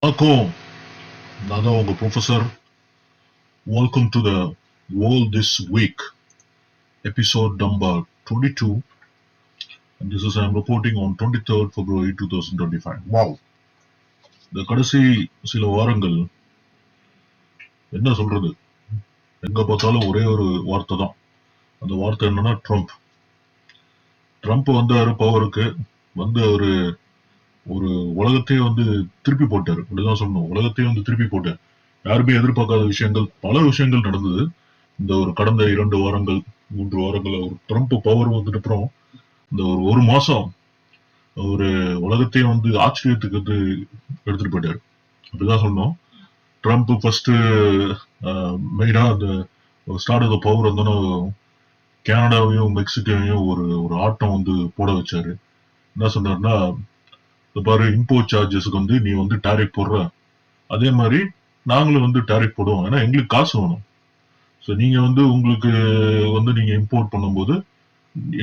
வணக்கம். நான் தான் உங்க professor. Welcome to the world this week episode number 22 and this is I am reporting on 23rd February 2025. Wow. இந்த கடைசி சில வாரங்கள் என்ன சொல்றது, எங்க பார்த்தாலும் ஒரே ஒரு வார்த்தை தான். அந்த வார்த்தை என்னன்னா ட்ரம்ப் வந்தாரு பவருக்கு. வந்து ஒரு உலகத்தையே வந்து திருப்பி போட்டாரு. அப்படிதான் சொல்லணும். உலகத்தையே வந்து திருப்பி போட்டாரு. யாருமே எதிர்பார்க்காத விஷயங்கள், பல விஷயங்கள் நடந்தது. இந்த ஒரு கடந்த 2 வாரங்கள் 3 வாரங்கள் ஒரு ட்ரம்ப் பவர் வந்துட்டு அப்புறம் இந்த ஒரு மாசம் ஒரு உலகத்தையும் வந்து ஆச்சரியத்துக்கு வந்து எடுத்துட்டு போயிட்டாரு. அப்படிதான் சொன்னோம். ட்ரம்ப் ஃபர்ஸ்ட் மெயினா அந்த ஸ்டார்ட் ஆஃப் பவர் வந்தோன்னா கனடாவையும் மெக்சிகோவையும் ஒரு ஒரு ஆட்டம் வந்து போட வச்சாரு. என்ன சொன்னாருன்னா, இந்த பாரு, இம்போர்ட் சார்ஜஸ்க்கு வந்து நீ வந்து டாரிஃப் போடுற, அதே மாதிரி நாங்களும் வந்து டாரிஃப் போடுவோம். ஏன்னா எங்களுக்கு காசு வேணும். ஸோ நீங்க வந்து உங்களுக்கு வந்து நீங்க இம்போர்ட் பண்ணும்போது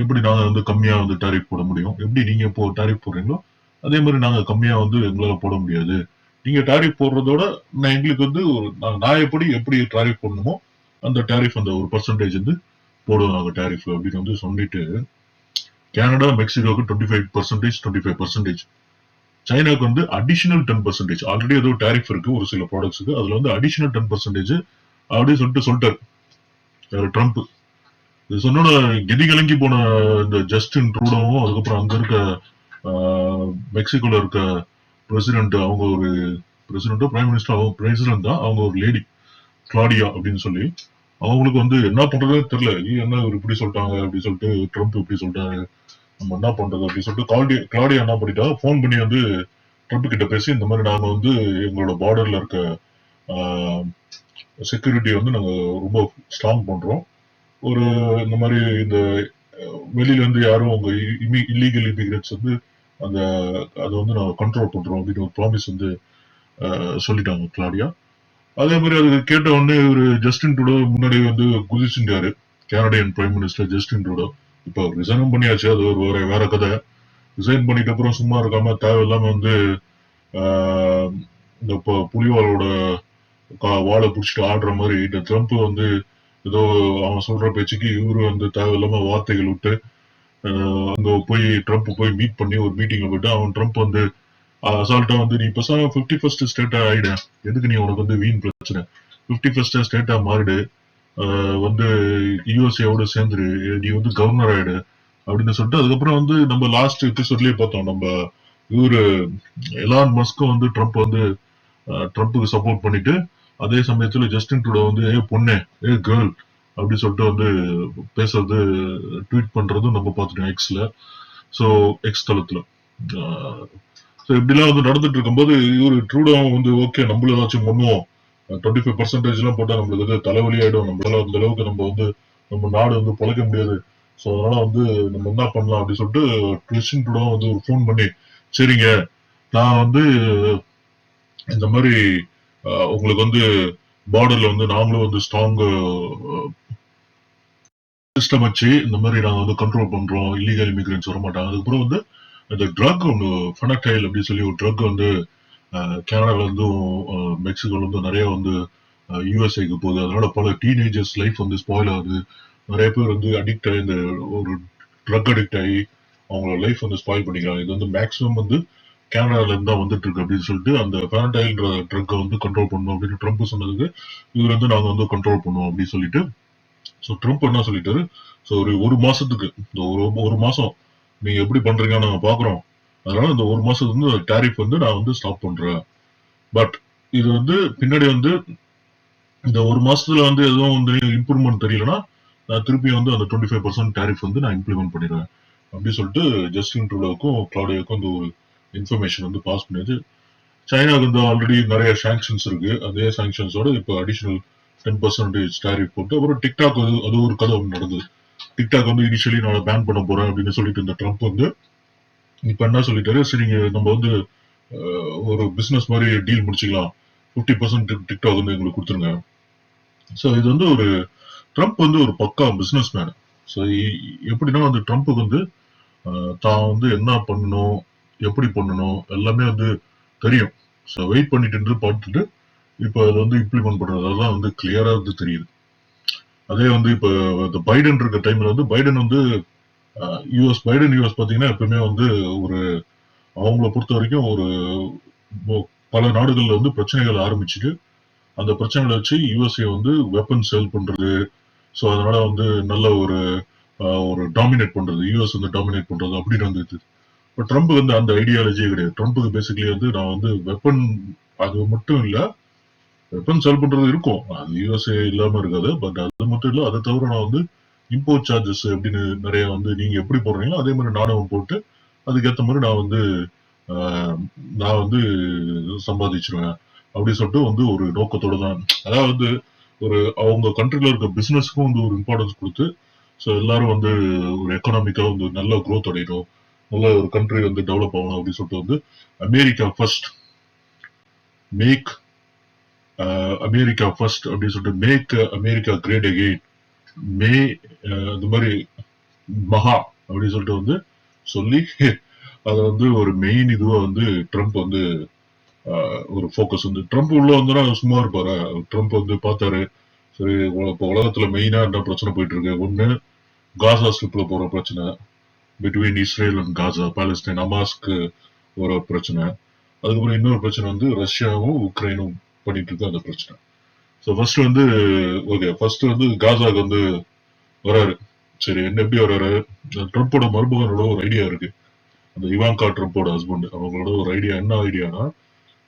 எப்படி நாங்க வந்து கம்மியா வந்து டாரிஃப் போட முடியும்? எப்படி நீங்க இப்போ டாரிஃப் போடுறீங்களோ அதே மாதிரி நாங்க கம்மியா வந்து எங்களால போட முடியாது. நீங்க டாரிஃப் போடுறதோட எங்களுக்கு வந்து நான் எப்படி டாரிஃப் போடணுமோ அந்த டாரிஃப் அந்த ஒரு பர்சன்டேஜ் வந்து போடுவோம் நாங்க டாரிஃப் அப்படின்னு வந்து சொல்லிட்டு, கனடா மெக்சிகோக்கு 25%, சைனாக்கு வந்து அடிஷனல் 10%. ஆல்ரெடி ஏதோ டாரிஃப் இருக்கு ஒரு சில ப்ராடக்ட்ஸுக்கு, அதுல வந்து அடிஷனல் 10% அப்படின்னு சொல்லிட்டாரு ட்ரம்ப். இது சொன்னோட கெதி கலங்கி போன இந்த ஜஸ்டின் ட்ரூடோவும், அதுக்கப்புறம் அங்க இருக்க மெக்சிகோல இருக்க பிரசிடென்ட், அவங்க ஒரு பிரசிடென்டோ பிரைம் மினிஸ்டர், அவங்க பிரசிடென்ட் தான், அவங்க ஒரு லேடி கிளாடியா அப்படின்னு சொல்லி, அவங்களுக்கு வந்து என்ன பண்றதே தெரியல. என்ன இவர் இப்படி சொல்லிட்டாங்க அப்படின்னு சொல்லிட்டு, ட்ரம்ப் இப்படி சொல்லிட்டாரு, நம்ம என்ன பண்றது அப்படின்னு சொல்லிட்டு கிளாடியா என்ன பண்ணிட்டா, போன் பண்ணி வந்து ட்ரம்ப் கிட்ட பேசி, இந்த மாதிரி நாங்க வந்து எங்களோட பார்டர்ல இருக்க செக்யூரிட்டி வந்து நாங்க ரொம்ப ஸ்ட்ராங் பண்றோம். ஒரு இந்த மாதிரி இந்த வெளியில இருந்து யாரும் உங்க இல்லீகல் இமிகிரேட்ஸ் வந்து அந்த அதை வந்து நாங்க கண்ட்ரோல் பண்றோம் அப்படின்னு ஒரு ப்ராமிஸ் வந்து சொல்லிட்டாங்க கிளாடியா. அதே மாதிரி அது கேட்ட உடனே ஒரு ஜஸ்டின் ட்ரூடோ முன்னாடி வந்து குதிச்சுட்டாரு. Canadian prime minister Justin Trudeau இப்போ ரிசைன் பண்ணியாச்சு, அது ஒரு வேற கதை. ரிசைன் பண்ணிட்ட அப்புறம் சும்மா இருக்காம தேவையில்லாம வந்து இந்த புலிவாலோட வாழை பிடிச்சிட்டு ஆடுற மாதிரி இந்த ட்ரம்ப் வந்து ஏதோ அவன் சொல்ற பேச்சுக்கு இவரு வந்து தேவையில்லாம வார்த்தைகள் விட்டு அங்க போய் ட்ரம்ப் போய் மீட் பண்ணி ஒரு மீட்டிங்ல போயிட்டு அவன் ட்ரம்ப் வந்து அசால்ட்டா வந்து, நீ இப்ப 51st ஸ்டேட்டா ஆயிட, எதுக்கு நீ உனக்கு வந்து வீண் பிரச்சனை, 51st ஸ்டேட்டா மாறிடு, வந்து யூஎஸ்ஏவோட சேர்ந்துரு, நீ வந்து கவர்னர் ஆயிடு அப்படின்னு சொல்லிட்டு, அதுக்கப்புறம் வந்து நம்ம லாஸ்ட் எபிசோட்லயே பார்த்தோம், நம்ம இவரு எலான் மஸ்கும் வந்து ட்ரம்ப்புக்கு சப்போர்ட் பண்ணிட்டு, அதே சமயத்துல ஜஸ்டின் ட்ரூடோ வந்து பொண்ணே கேர்ள் அப்படி சொல்லிட்டு வந்து பேசுறது, ட்வீட் பண்றதும் நம்ம பார்த்துட்டோம் எக்ஸ்ல. ஸோ எக்ஸ் தளத்துல இப்படிலாம் வந்து நடந்துட்டு இருக்கும்போது இவரு ட்ரூடோ வந்து ஓகே நம்மளும் ஏதாச்சும் பண்ணுவோம், 25% எல்லாம் போட்டா நம்மளுக்கு வந்து தலைவலி ஆயிடும், நம்மளால அந்த அளவுக்கு நம்ம வந்து நம்ம நாடு வந்து பொழைக்க முடியாது, ஸோ அதனால வந்து நம்ம என்ன பண்ணலாம் அப்படின்னு சொல்லிட்டு ஜஸ்டின் ட்ரூடோ வந்து ஒரு ஃபோன் பண்ணி, சரிங்க நான் வந்து இந்த மாதிரி உங்களுக்கு வந்து பார்டர்ல வந்து நாங்களும் வந்து ஸ்ட்ராங் சிஸ்டம் வச்சு இந்த மாதிரி நாங்க வந்து கண்ட்ரோல் பண்றோம், இல்லீகல் இமிகிரன்ஸ் வர மாட்டாங்க. அதுக்கப்புறம் வந்து இந்த ட்ரக் ஒன்று ஃபெனடைல் அப்படின்னு சொல்லி ஒரு ட்ரக் வந்து கனடால இருந்தும் மெக்சிகோல இருந்தும் நிறைய வந்து யூஎஸ்ஏக்கு போகுது. அதனால பல டீனேஜர்ஸ் லைஃப் வந்து ஸ்பாயில் ஆகுது. நிறைய பேர் வந்து அடிக்ட் ஆகி இந்த ஒரு ட்ரக் அடிக்ட் ஆகி அவங்களோட லைஃப் வந்து ஸ்பாயில் பண்ணிக்கிறாங்க. இது வந்து மேக்ஸிமம் வந்து கனடால இருந்து தான் வந்துட்டு இருக்கு அப்படின்னு சொல்லிட்டு, அந்த ஃபெனடைல்ன்ற ட்ரக்கை வந்து கண்ட்ரோல் பண்ணணும் அப்படின்னு ட்ரம்ப் சொன்னதுக்கு இவர் வந்து நாங்க வந்து கண்ட்ரோல் பண்ணுவோம் அப்படின்னு சொல்லிட்டு, ஸோ ட்ரம்ப் என்ன சொல்லிட்டாரு, ஸோ ஒரு மாசத்துக்கு இந்த ஒரு மாசம் நீங்க எப்படி பண்றீங்கன்னு நாங்க பாக்குறோம், அதனால இந்த ஒரு மாசத்துக்கு வந்து டாரிஃப் வந்து நான் வந்து ஸ்டாப் பண்றேன். பட் இது வந்து பின்னாடி வந்து இந்த ஒரு மாசத்துல வந்து எதுவும் வந்து இம்ப்ரூவ்மெண்ட் தெரியலன்னா நான் திருப்பி வந்து அந்த 25% டாரிஃப் வந்து நான் இம்ப்ளிமெண்ட் பண்ணிடுவேன் அப்படின்னு சொல்லிட்டு ஜஸ்டின் ட்ரூடோவுக்கும் கிளாடியோக்கும் அந்த ஒரு இன்ஃபர்மேஷன் வந்து பாஸ் பண்ணியது. சைனாவுக்கு வந்து ஆல்ரெடி நிறைய சாங்ஷன்ஸ் இருக்கு, அதே சாங்ஷன்ஸோட இப்போ அடிஷனல் 10% டாரிஃப் போட்டு, அப்புறம் டிக்டாக் அது ஒரு கதை நடந்தது. டிக்டாக் வந்து இனிஷியலி நான் பேன் பண்ண போறேன் அப்படின்னு சொல்லிட்டு இருந்த ட்ரம்ப் வந்து இப்ப என்ன சொல்லிட்டாரு, சரி நம்ம வந்து ஒரு பிசினஸ் மாதிரி டீல் முடிச்சுக்கலாம், 50% டிக்டாக் வந்து எங்களுக்கு கொடுத்துருங்க. ஸோ இது வந்து ஒரு ட்ரம்ப் வந்து ஒரு பக்கா பிசினஸ் மேன். ஸோ எப்படின்னா வந்து ட்ரம்ப்புக்கு வந்து தான் வந்து என்ன பண்ணணும், எப்படி பண்ணணும் எல்லாமே வந்து தெரியும். வெயிட் பண்ணிட்டு இருந்து பார்த்துட்டு இப்ப அது வந்து இம்ப்ளிமெண்ட் பண்றது அதெல்லாம் வந்து கிளியரா வந்து தெரியுது. அதே வந்து இப்ப இந்த பைடன் இருக்க டைம்ல வந்து பைடன் வந்து யுஎஸ் பாத்தீங்கன்னா எப்பவுமே வந்து ஒரு அவங்கள பொறுத்த வரைக்கும் ஒரு பல நாடுகள்ல வந்து பிரச்சனைகள் ஆரம்பிச்சுட்டு அந்த பிரச்சனைகளை வச்சு யுஎஸ்ஏ வந்து வெப்பன் சேல் பண்றது. சோ அதனால வந்து நல்ல ஒரு டாமினேட் பண்றது, யுஎஸ் வந்து டாமினேட் பண்றது அப்படின்னு வந்துச்சு. இப்ப ட்ரம்ப் வந்து அந்த ஐடியாலஜியே கிடையாது. ட்ரம்ப்புக்கு பேசிக்கலி வந்து நான் வந்து வெப்பன் அது மட்டும் இல்ல, வெப்பன் சேல் பண்றது இருக்கும், அது யுஎஸ்ஏ இல்லாம இருக்காது. பட் அது மட்டும் இல்ல, அதை தவிர நான் வந்து இம்போர்ட் சார்ஜஸ் அப்படின்னு நிறைய வந்து நீங்க எப்படி போடுறீங்களோ அதே மாதிரி நானும் போட்டு அதுக்கேற்ற மாதிரி ஆஹ், நான் வந்து சம்பாதிச்சிருவேன் அப்படின்னு சொல்லிட்டு வந்து ஒரு நோக்கத்தோட தான். அதாவது வந்து ஒரு அவங்க கண்ட்ரில இருக்க பிசினஸ்க்கும் வந்து ஒரு இம்பார்ட்டன்ஸ் கொடுத்து ஸோ எல்லாரும் வந்து ஒரு எக்கனாமிக்கா வந்து நல்ல growth அடையணும், நல்ல ஒரு கண்ட்ரி வந்து டெவலப் ஆகணும் அப்படின்னு சொல்லிட்டு வந்து America first, make America first அப்படின்னு சொல்லிட்டு மேக் அமெரிக்கா கிரேட் அகெயின், மே இந்த மாதிரி மகா அப்படின்னு சொல்லிட்டு வந்து சொல்லி அதை வந்து ஒரு மெயின் இதுவா வந்து ட்ரம்ப் வந்து ஒரு ஃபோக்கஸ் வந்து ட்ரம்ப் உள்ள வந்தா சும்மா இருப்பாரு. ட்ரம்ப் வந்து பார்த்தாரு, சரி இப்ப உலகத்துல மெயினா என்ன பிரச்சனை போயிட்டு இருக்கு, ஒண்ணு காசா ஸ்ட்ரிப்ல போற பிரச்சனை, between Israel and Gaza, Palestine ஹமாஸ்க்கு ஒரு பிரச்சனை, அதுக்கப்புறம் இன்னொரு பிரச்சனை வந்து ரஷ்யாவும் உக்ரைனும் பண்ணிட்டு இருக்க அந்த பிரச்சனை. ஸோ ஃபர்ஸ்ட் வந்து ஓகே, ஃபர்ஸ்ட் வந்து காசாக்கு வந்து வராரு. சரி, என்ன எப்படி வராரு, ட்ரம்ப்போட மருமகனோட ஒரு ஐடியா இருக்கு, அந்த இவாங்கா ட்ரம்ப்போட ஹஸ்பண்ட், அவங்களோட ஒரு ஐடியா. என்ன ஐடியானா,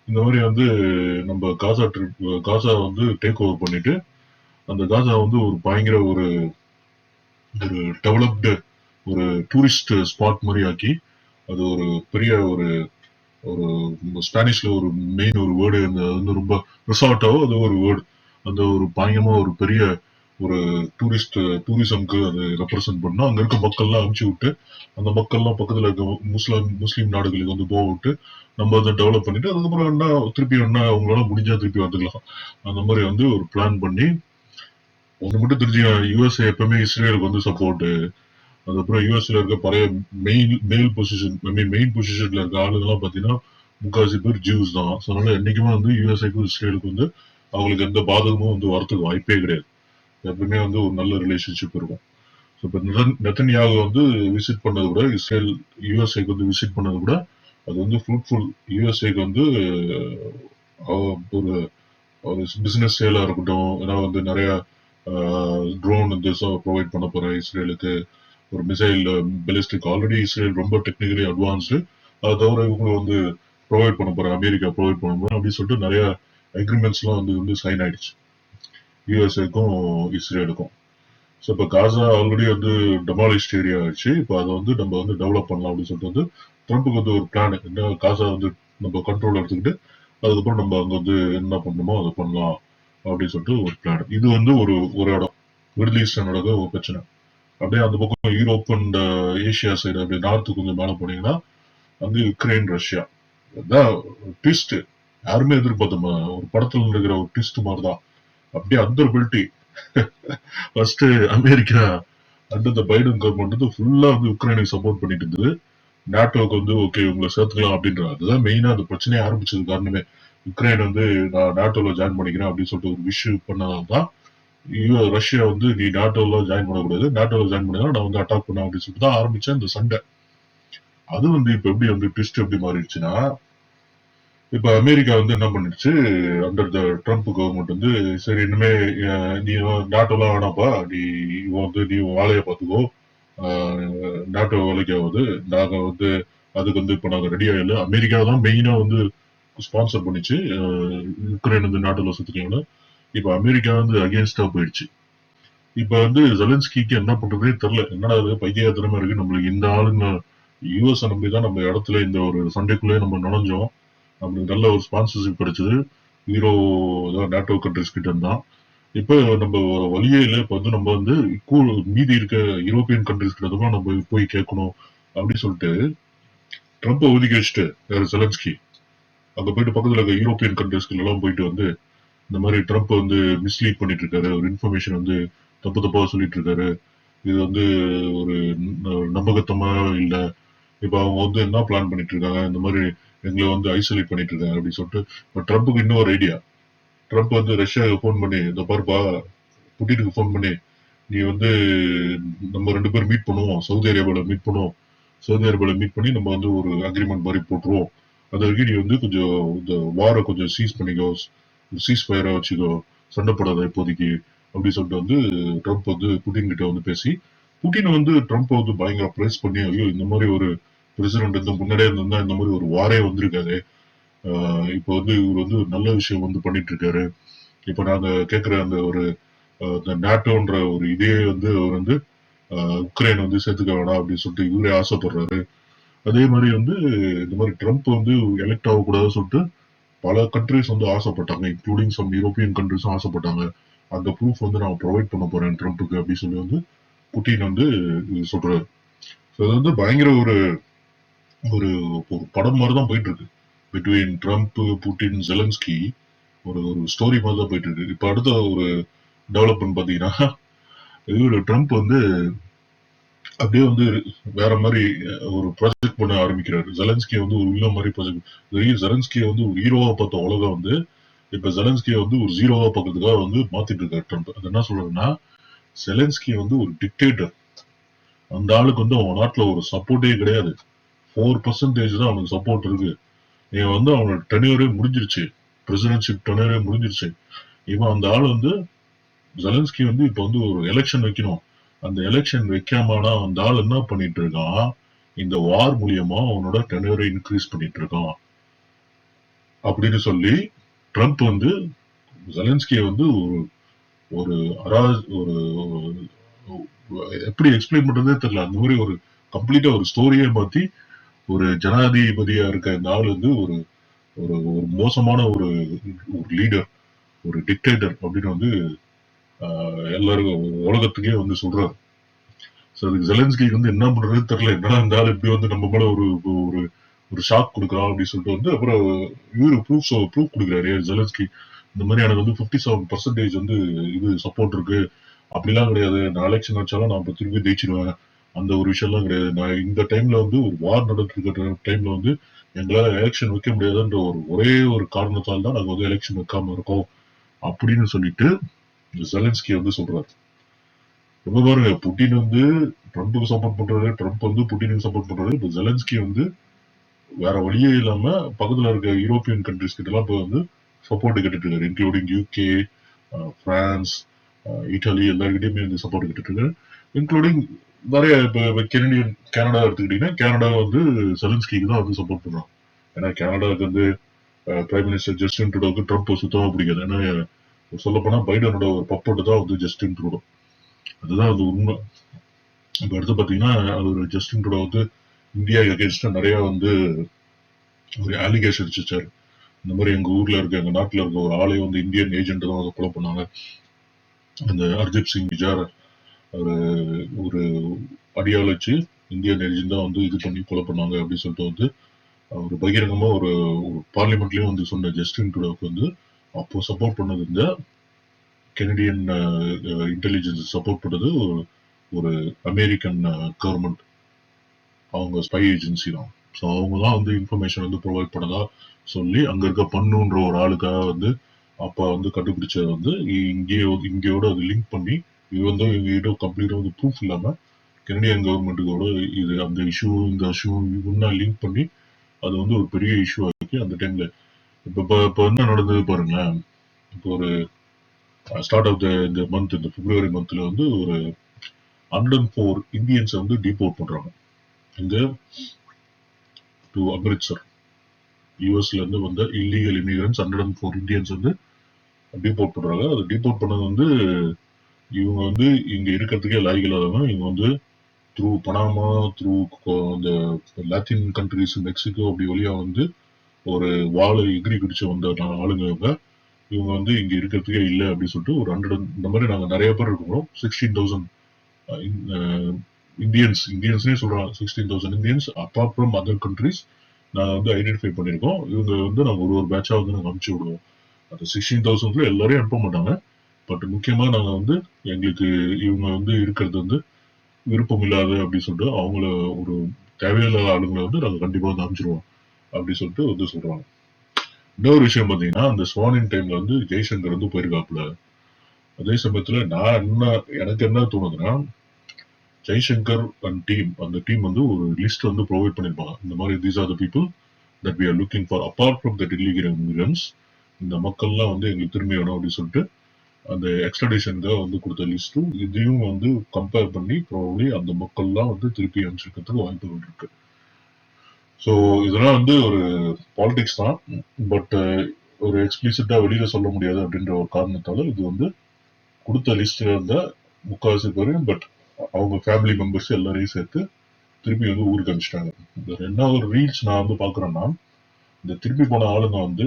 இந்த மாதிரி வந்து நம்ம காசா வந்து டேக் ஓவர் பண்ணிட்டு அந்த காசா வந்து ஒரு பயங்கர ஒரு ஒரு டெவலப்டு ஒரு டூரிஸ்ட் ஸ்பாட் மாதிரி ஆக்கி அது ஒரு பெரிய ஒரு ஒரு ஸ்பானிஷ்ல ஒரு மெயின் ஒரு வேர்டு வந்து ரொம்ப ரிசார்ட்டாவோ அது ஒரு வேர்டு, அந்த ஒரு பயங்கரமா ஒரு பெரிய ஒரு டூரிசம்க்கு அது ரெப்ரசென்ட் பண்ணா அங்க இருக்க மக்கள்லாம் அனுப்பிச்சு விட்டு அந்த மக்கள்லாம் பக்கத்துல இருக்க முஸ்லீம் நாடுகளுக்கு வந்து போக விட்டு நம்ம அதை டெவலப் பண்ணிட்டு அதுக்கப்புறம் என்ன திருப்பி என்ன அவங்களால முடிஞ்சா திருப்பி வந்துக்கலாம். அந்த மாதிரி வந்து ஒரு பிளான் பண்ணி ஒண்ணு மட்டும் தெரிஞ்சுக்க, யுஎஸ்ஏ எப்பவுமே இஸ்ரேலுக்கு வந்து சப்போர்ட். அதுக்கப்புறம் யுஎஸ்ல இருக்க பழைய மெயின் பொசிஷன்ல இருக்க ஆளுங்க எல்லாம் பாத்தீங்கன்னா முக்காசி பேர் ஜூஸ் தான். அதனால என்னைக்குமே வந்து யுஎஸ்ஏக்கும் இஸ்ரேலுக்கு வந்து அவங்களுக்கு எந்த பாதகமும் வந்து வரத்துக்கு வாய்ப்பே கிடையாது. எப்பவுமே வந்து ஒரு நல்ல ரிலேஷன்ஷிப் இருக்கும். இப்ப நெத்தன்யாகு வந்து விசிட் பண்ணது கூட இஸ்ரேல் யுஎஸ்ஏக்கு வந்து விசிட் பண்ணது கூட அது வந்து ஃப்ரூட்ஃபுல். யுஎஸ்ஏக்கு வந்து ஒரு ஒரு பிசினஸ் சேலா இருக்கட்டும், ஏன்னா வந்து நிறைய ட்ரோன் வந்து ப்ரொவைட் பண்ண போற இஸ்ரேலுக்கு, ஒரு மிசைல் பெலிஸ்டிக் ஆல்ரெடி இஸ்ரேல் ரொம்ப டெக்னிக்கலி அட்வான்ஸ்டு, அதை தவிர இவங்க வந்து ப்ரொவைட் பண்ண போற அமெரிக்கா ப்ரொவைட் பண்ண போறோம் அப்படின்னு சொல்லிட்டு நிறைய அக்ரிமெண்ட்ஸ் எல்லாம் வந்து சைன் ஆயிடுச்சு யுஎஸ்ஏக்கும் இஸ்ரேலுக்கும். ஸோ இப்போ காசா ஆல்ரெடி வந்து டெமாலிஸ்ட் ஏரியா ஆயிடுச்சு. இப்போ அதை வந்து நம்ம வந்து டெவலப் பண்ணலாம் அப்படின்னு சொல்லிட்டு வந்து ட்ரம்ப்புக்கு வந்து ஒரு பிளான், என்ன காசா வந்து நம்ம கண்ட்ரோல் எடுத்துக்கிட்டு அதுக்கப்புறம் நம்ம அங்க வந்து என்ன பண்ணணுமோ அதை பண்ணலாம் அப்படின்னு சொல்லிட்டு ஒரு பிளான். இது வந்து ஒரு ஒரு இடம் மிடில் ஈஸ்ட் நடக்க ஒரு பிரச்சனை. அப்படியே அந்த பக்கம் யூரோப் அண்ட் ஏசியா சைடு அப்படியே நார்த்து கொஞ்சம் மேல போனீங்கன்னா வந்து யுக்ரைன் ரஷ்யா. அதான் ட்விஸ்ட், யாருமே எதிர்பார்த்தோமா, ஒரு படத்துல இருக்கிற ஒரு ட்விஸ்ட் மாதிரிதான். அப்படியே அந்த பெல்ட்டி ஃபர்ஸ்ட் அமெரிக்கா அண்ட் இந்த பைடன் கவர்மெண்ட் வந்து ஃபுல்லா வந்து உக்ரைனுக்கு சப்போர்ட் பண்ணிட்டு இருந்தது. நாட்டோக்கு வந்து ஓகே உங்களை சேர்த்துக்கலாம் அப்படின்றாங்க. அதுதான் மெயினா அந்த பிரச்சனையை ஆரம்பிச்சது காரணமே. உக்ரைன் வந்து நான் நாட்டோல ஜாயின் பண்ணிக்கிறேன் அப்படின்னு சொல்லிட்டு ஒரு விஷயம் பண்ணதான் ரஷ்யா வந்து நீ நாட்டோல ஜாயின் பண்ணக்கூடாது, நாட்டோல ஜாயின் பண்ணா நான் வந்து அட்டாக் பண்ண அப்படின்னு சொல்லிட்டு தான் ஆரம்பிச்சேன் இந்த சண்டை. அது வந்து இப்ப எப்படி வந்து ட்விஸ்ட் எப்படி மாறிடுச்சுன்னா, இப்ப அமெரிக்கா வந்து என்ன பண்ணிடுச்சு, அண்டர் த ட்ரம்ப் கவர்மெண்ட் வந்து சரி இனிமே நீ நாட்டோலாம் வேணாப்பா, நீ வேலையை பார்த்துக்கோ, நாட்டோ வேலைக்கு ஆகுது, நாங்க வந்து அதுக்கு வந்து இப்ப நாங்க ரெடியா இல்லை. அமெரிக்கா தான் மெயினா வந்து ஸ்பான்சர் பண்ணிச்சு யுக்ரைன் வந்து நாட்டுல சுத்துக்கீங்கன்னா. இப்ப அமெரிக்கா வந்து அகேன்ஸ்டா போயிடுச்சு. இப்ப வந்து ஜெலன்ஸ்கிக்கு என்ன பண்றதே தெரியல. என்னடா இது பைத்தியத்தனமா இருக்கு, நம்மளுக்கு இந்த ஆளுங்க யுஎஸ் நம்பிதான் நம்ம இடத்துல இந்த ஒரு சண்டைக்குள்ளே நம்ம நுழைஞ்சோம், நம்மளுக்கு நல்ல ஒரு ஸ்பான்சர்ஷிப் கிடைச்சது ஹீரோ நாட்டோ கண்ட்ரிஸ் கிட்ட இருந்தான். இப்ப நம்ம வழியே இல்லை, இப்ப வந்து நம்ம வந்து மீதி இருக்க யூரோப்பியன் கண்ட்ரிஸ் கிட்ட தான் நம்ம போய் கேட்கணும் அப்படின்னு சொல்லிட்டு ட்ரம்ப் ஒதுக்கி வச்சுட்டு ஜெலன்ஸ்கி அங்க போயிட்டு பக்கத்துல இருக்க யூரோப்பியன் கண்ட்ரிஸ்க்கு எல்லாம் போயிட்டு வந்து இந்த மாதிரி ட்ரம்ப் வந்து மிஸ்லீட் பண்ணிட்டு இருக்காரு, ஒரு இன்ஃபர்மேஷன் வந்து தப்பு தப்பா சொல்லிட்டு இருக்காரு, இது வந்து ஒரு நம்பகத்தமா இல்ல. இப்ப அவங்க வந்து என்ன பிளான் பண்ணிட்டு இருக்காங்க, இந்த மாதிரி எங்களை வந்து ஐசோலேட் பண்ணிட்டு இருக்காங்க அப்படின்னு சொல்லிட்டு. இப்ப ட்ரம்ப்புக்கு இன்னும் ஒரு ஐடியா. ட்ரம்ப் வந்து ரஷ்யாவுக்கு ஃபோன் பண்ணி, இந்த பாருப்பா, புட்டினுக்கு ஃபோன் பண்ணி, நீ வந்து நம்ம 2 பேரும் மீட் பண்ணுவோம், சவுதி அரேபியால மீட் பண்ணுவோம், சவுதி அரேபியால மீட் பண்ணி நம்ம வந்து ஒரு அக்ரிமெண்ட் மாதிரி போட்டுருவோம். அது வரைக்கும் நீ வந்து கொஞ்சம் இந்த வாரை கொஞ்சம் சீஸ் பண்ணிக்கோ, சீஸ் ஃபயரா வச்சுக்கோ, சண்டை போடாத இப்போதைக்கு அப்படி சொல்லிட்டு வந்து ட்ரம்ப் வந்து புட்டின் கிட்ட வந்து பேசி, புட்டின் வந்து ட்ரம்ப் வந்து பயங்கர பிரைஸ் பண்ணி, ஐயோ இந்த மாதிரி ஒரு பிரசிடென்ட் வந்து முன்னாடியே இருந்தா இந்த மாதிரி ஒரு வாரே வந்திருக்காரு, இப்போ வந்து இவர் வந்து ஒரு நல்ல விஷயம் வந்து பண்ணிட்டு இருக்காரு. இப்ப நாங்க கேட்கிற அந்த ஒரு இந்த நாட்டோன்ற ஒரு இதே வந்து அவர் வந்து உக்ரைன் வந்து சேர்த்துக்க வேணாம் அப்படின்னு சொல்லிட்டு இவரே ஆசைப்படுறாரு. அதே மாதிரி வந்து இந்த மாதிரி ட்ரம்ப் வந்து எலெக்ட் ஆகக்கூடாதுன்னு சொல்லிட்டு பல கண்ட்ரிஸ் வந்து ஆசைப்பட்டாங்க, இன்க்ளூடிங் சம் யூரோப்பியன் கண்ட்ரிஸும் ஆசைப்பட்டாங்க. அந்த ப்ரூஃப் வந்து நான் ப்ரொவைட் பண்ண போறேன் ட்ரம்ப்புக்கு அப்படின்னு சொல்லி வந்து புட்டின் வந்து சொல்றாரு. அது வந்து பயங்கர ஒரு ஒரு ஒரு படம் மாதிரி தான் போயிட்டு இருக்கு. பிட்வீன் ட்ரம்ப், புட்டின், ஜெலன்ஸ்கி ஒரு ஒரு ஸ்டோரி மாதிரி தான் போயிட்டு இருக்கு. இப்ப அடுத்த ஒரு டெவலப்மெண்ட் பாத்தீங்கன்னா, இவரு ட்ரம்ப் வந்து அப்படியே வந்து வேற மாதிரி ஒரு ப்ராஜெக்ட் பண்ண ஆரம்பிக்கிறாரு. ஜெலன்ஸ்கி வந்து ஒரு வில்லன் மாதிரி ப்ராஜெக்ட். ஜெலன்ஸ்கியை வந்து ஒரு ஹீரோவா பார்த்த உலகம் வந்து இப்ப ஜெலன்ஸ்கியை வந்து ஒரு ஜீரோவா பார்க்கறதுக்காக வந்து மாத்திட்டு இருக்காரு ட்ரம்ப். அது என்ன சொல்றதுன்னா, ஜெலன்ஸ்கி வந்து ஒரு டிக்டேட்டர். அந்த ஆளுக்கு வந்து அவன் நாட்டுல ஒரு சப்போர்ட்டே கிடையாது. 4% தான் அவனுக்கு சப்போர்ட் இருக்கு. இவன் வந்து அவனோட டெனியூரே முடிஞ்சிருச்சு. பிரசிடென்ட்ஷிப் டெனியூரே முடிஞ்சிருச்சு. இவன் அந்த ஆள் வந்து ஜெலன்ஸ்கி வந்து இப்ப வந்து ஒரு எலெக்ஷன் வைக்கணும். அந்த எலெக்ஷன் வைக்காமனா அந்த ஆள் என்ன பண்ணிட்டு இருக்கான், இந்த வார் மூலியமா அவனோட டெனியூரை இன்க்ரீஸ் பண்ணிட்டு இருக்கான் அப்படின்னு சொல்லி ட்ரம்ப் வந்து ஜெலன்ஸ்கியை வந்து ஒரு ஒரு எப்படி எக்ஸ்பிளைன் பண்றதே தெரியல. அந்த மாதிரி ஒரு கம்ப்ளீட்டா ஒரு ஸ்டோரியே மாத்தி ஒரு ஜனாதிபதியா இருக்க இந்த ஆள் வந்து ஒரு ஒரு ஒரு மோசமான ஒரு ஒரு லீடர், ஒரு டிக்டேட்டர் அப்படின்னு வந்து எல்லாரும் உலகத்துக்கே வந்து சொல்றாரு. அதுக்கு ஜெலன்ஸ்கிக்கு வந்து என்ன பண்றதே தெரியல. என்னடா இந்த ஆள் இப்படி வந்து நம்ம மேல ஒரு ஒரு ஒரு ஷாக் கொடுக்குறான் அப்படின்னு சொல்லிட்டு வந்து அப்புறம் இவரு ப்ரூஃப் கொடுக்குறாரு ஜெலன்ஸ்கி. இந்த மாதிரி எனக்கு வந்து 57% வந்து இது சப்போர்ட் இருக்கு, அப்படிலாம் கிடையாது, நான் எலெக்ஷன் வச்சாலும் நான் திரும்பி ஜெயிச்சிருவேன், அந்த ஒரு விஷயம்லாம் கிடையாது, நான் இந்த டைம்ல வந்து ஒரு வார் நடந்துட்டு டைம்ல வந்து எங்களால எலெக்ஷன் வைக்க முடியாதுன்ற ஒரே ஒரு காரணத்தால் தான் நாங்க வந்து எலெக்ஷன் வைக்காம இருக்கோம் அப்படின்னு சொல்லிட்டு ஜெலன்ஸ்கி வந்து சொல்றாரு. இப்ப பாருங்க, புட்டின் வந்து ட்ரம்ப்புக்கு சப்போர்ட் பண்றாரு, ட்ரம்ப் வந்து புட்டினுக்கு சப்போர்ட் பண்றாரு. இப்ப ஜெலன்ஸ்கி வந்து வேற வழியே இல்லாம பக்கத்துல இருக்க யூரோப்பியன் கண்ட்ரிஸ் கிட்ட எல்லாம் போய் வந்து சப்போர்ட் கேட்டுட்டு இருக்காரு, இன்க்ளூடிங் யூகே, பிரான்ஸ், இட்டாலி எல்லாருக்கிட்டையுமே வந்து சப்போர்ட் கேட்டுட்டு இருக்காரு. இன்க்ளூடிங் நிறைய இப்ப கனடா எடுத்துக்கிட்டீங்கன்னா கனடா வந்து ஜெலன்ஸ்கிக்கு தான் வந்து சப்போர்ட் பண்றாங்க. ஏன்னா கனடாவுக்கு வந்து பிரைம் மினிஸ்டர் ஜஸ்டின் ட்ரூடோவுக்கு ட்ரம்ப் சுத்தமா பிடிக்காது. ஏன்னா சொல்ல போனா பைடனோட ஒரு பப்போட்டு தான் வந்து ஜஸ்டின் ட்ரூடோ. அதுதான் அது உண்மை. இப்ப அடுத்து பாத்தீங்கன்னா அவர் ஜஸ்டின் ட்ரூடோ வந்து இந்தியா அகேன்ஸ்டா நிறைய வந்து ஒரு அலிகேஷன் வச்சாரு. இந்த மாதிரி எங்க ஊர்ல இருக்க எங்க நாட்டுல இருக்க ஒரு ஆளை வந்து இந்தியன் ஏஜென்ட் தான் வந்து கொலை பண்ணாங்க. அந்த ஹர்தீப் சிங் நிஜார் ஒரு ஒரு அடியாள் வச்சு இந்தியன் ஏஜென்ட் தான் வந்து இது பண்ணி கொலை பண்ணாங்க அப்படின்னு சொல்லிட்டு வந்து ஒரு பகிரங்கமா ஒரு பார்லிமெண்ட்லயும் வந்து சொன்ன ஜஸ்டின் ட்ரூடோவுக்கு வந்து அப்போ சப்போர்ட் பண்ணது இந்த கெனடியன் இன்டெலிஜென்ஸ் சப்போர்ட் பண்ணது ஒரு அமெரிக்கன் கவர்மெண்ட், அவங்க ஸ்பை ஏஜென்சி தான். ஸோ அவங்க தான் வந்து இன்ஃபர்மேஷன் வந்து ப்ரொவைட் பண்ணதா சொல்லி அங்க இருக்க பண்ணுன்ற ஒரு ஆளுக்காக வந்து அப்ப வந்து கண்டுபிடிச்சது வந்து இங்கேயோட அது லிங்க் பண்ணி இது வந்து எங்ககிட்ட கம்ப்ளீட்டா வந்து ப்ரூஃப் இல்லாம கெனடியன் கவர்மெண்ட்டுக்கோட இது அந்த இஷ்யூ இந்த இஷ்யூ ஒன்னா லிங்க் பண்ணி அது வந்து ஒரு பெரிய இஷ்யூ ஆக்கி அந்த டைம்ல இப்ப என்ன நடந்தது பாருங்களேன். இப்போ ஒரு ஸ்டார்ட் ஆஃப் இந்த மந்த், இந்த பிப்ரவரி மந்த்ல வந்து ஒரு 104 இந்தியன்ஸ் வந்து டிபோர்ட் பண்றாங்க. இங்க டு அமிர்த்சர், யூஎஸ்ல இருந்து வந்த இல்லீகல் இமிகிரன்ஸ் 104 இந்தியன்ஸ் வந்து டிபோர்ட் பண்றாங்க. அது டிபோர்ட் பண்ணது வந்து இவங்க வந்து இங்க இருக்கிறதுக்கே லாய்க்கு இல்லாதவங்க. இவங்க வந்து த்ரூ பனாமா, த்ரூ அந்த லாத்தின் கண்ட்ரிஸ், மெக்சிகோ அப்படி வழியா வந்து ஒரு வாழை எகிரி பிடிச்சு வந்த ஆளுங்க இவங்க வந்து இங்க இருக்கிறதுக்கே இல்லை அப்படின்னு சொல்லிட்டு ஒரு 100 இந்த மாதிரி நாங்க நிறைய பேர் இருக்கிறோம். 16,000 இந்தியன்ஸ்னே சொல்றாங்க. 16,000 Indians apart from other countries நாங்க வந்து ஐடென்டிஃபை பண்ணிருக்கோம். இவங்க வந்து நாங்க ஒரு பேட்சா வந்து நாங்க அனுப்பிச்சு விடுவோம். அந்த 16,000 எல்லாரையும் அனுப்ப மாட்டாங்க. பட் முக்கியமா நாங்க வந்து எங்களுக்கு இவங்க வந்து இருக்கிறது வந்து விருப்பம் இல்லாத அப்படின்னு சொல்லிட்டு அவங்கள ஒரு தேவையில்லாத ஆளுங்களை வந்து நாங்க கண்டிப்பா வந்து அனுப்பிச்சிருவோம் அப்படி சொல்லிட்டு வந்து சொல்றாங்க. இன்னொரு விஷயம் பாத்தீங்கன்னா, அந்த ஸ்வானின் டைம்ல வந்து ஜெய்சங்கர் வந்து போயிருக்காப்புல. அதே சமயத்துல எனக்கு என்ன தோணுதுன்னா, ஜெய்சங்கர் அண்ட் டீம் அந்த டீம் வந்து ஒரு லிஸ்ட் வந்து ப்ரொவைட் பண்ணிருப்பாங்க. இந்த மாதிரி these are the people that we are looking for apart from that illegal immigrants. இந்த மக்கள்லாம் வந்து எங்களுக்கு திரும்பி வேணும் அப்படின்னு சொல்லிட்டு அந்த எக்ஸ்ட்ரடிஷனுக்காக வந்து கொடுத்த லிஸ்ட்டும் இதையும் வந்து கம்பேர் பண்ணி ப்ராபப்ளி அந்த மக்கள்லாம் வந்து திருப்பி அனுப்பிச்சிருக்கிறதுக்கு வாய்ப்புகள் இருக்கு. ஸோ இதெல்லாம் வந்து ஒரு பாலிடிக்ஸ் தான். பட் ஒரு எக்ஸ்பிளிசிட்டா வெளியில சொல்ல முடியாது அப்படின்ற ஒரு காரணத்தால இது வந்து கொடுத்த லிஸ்ட்ல இருந்த முக்காவாசி பேரு, பட் அவங்க ஃபேமிலி மெம்பர்ஸ் எல்லாரையும் சேர்த்து திருப்பி வந்து ஊருக்கு அனுப்பிச்சிட்டாங்க. இந்த ரெண்டாவது ரீல்ஸ் நான் வந்து பாக்குறேன்னா, இந்த திருப்பி போன ஆளுங்க வந்து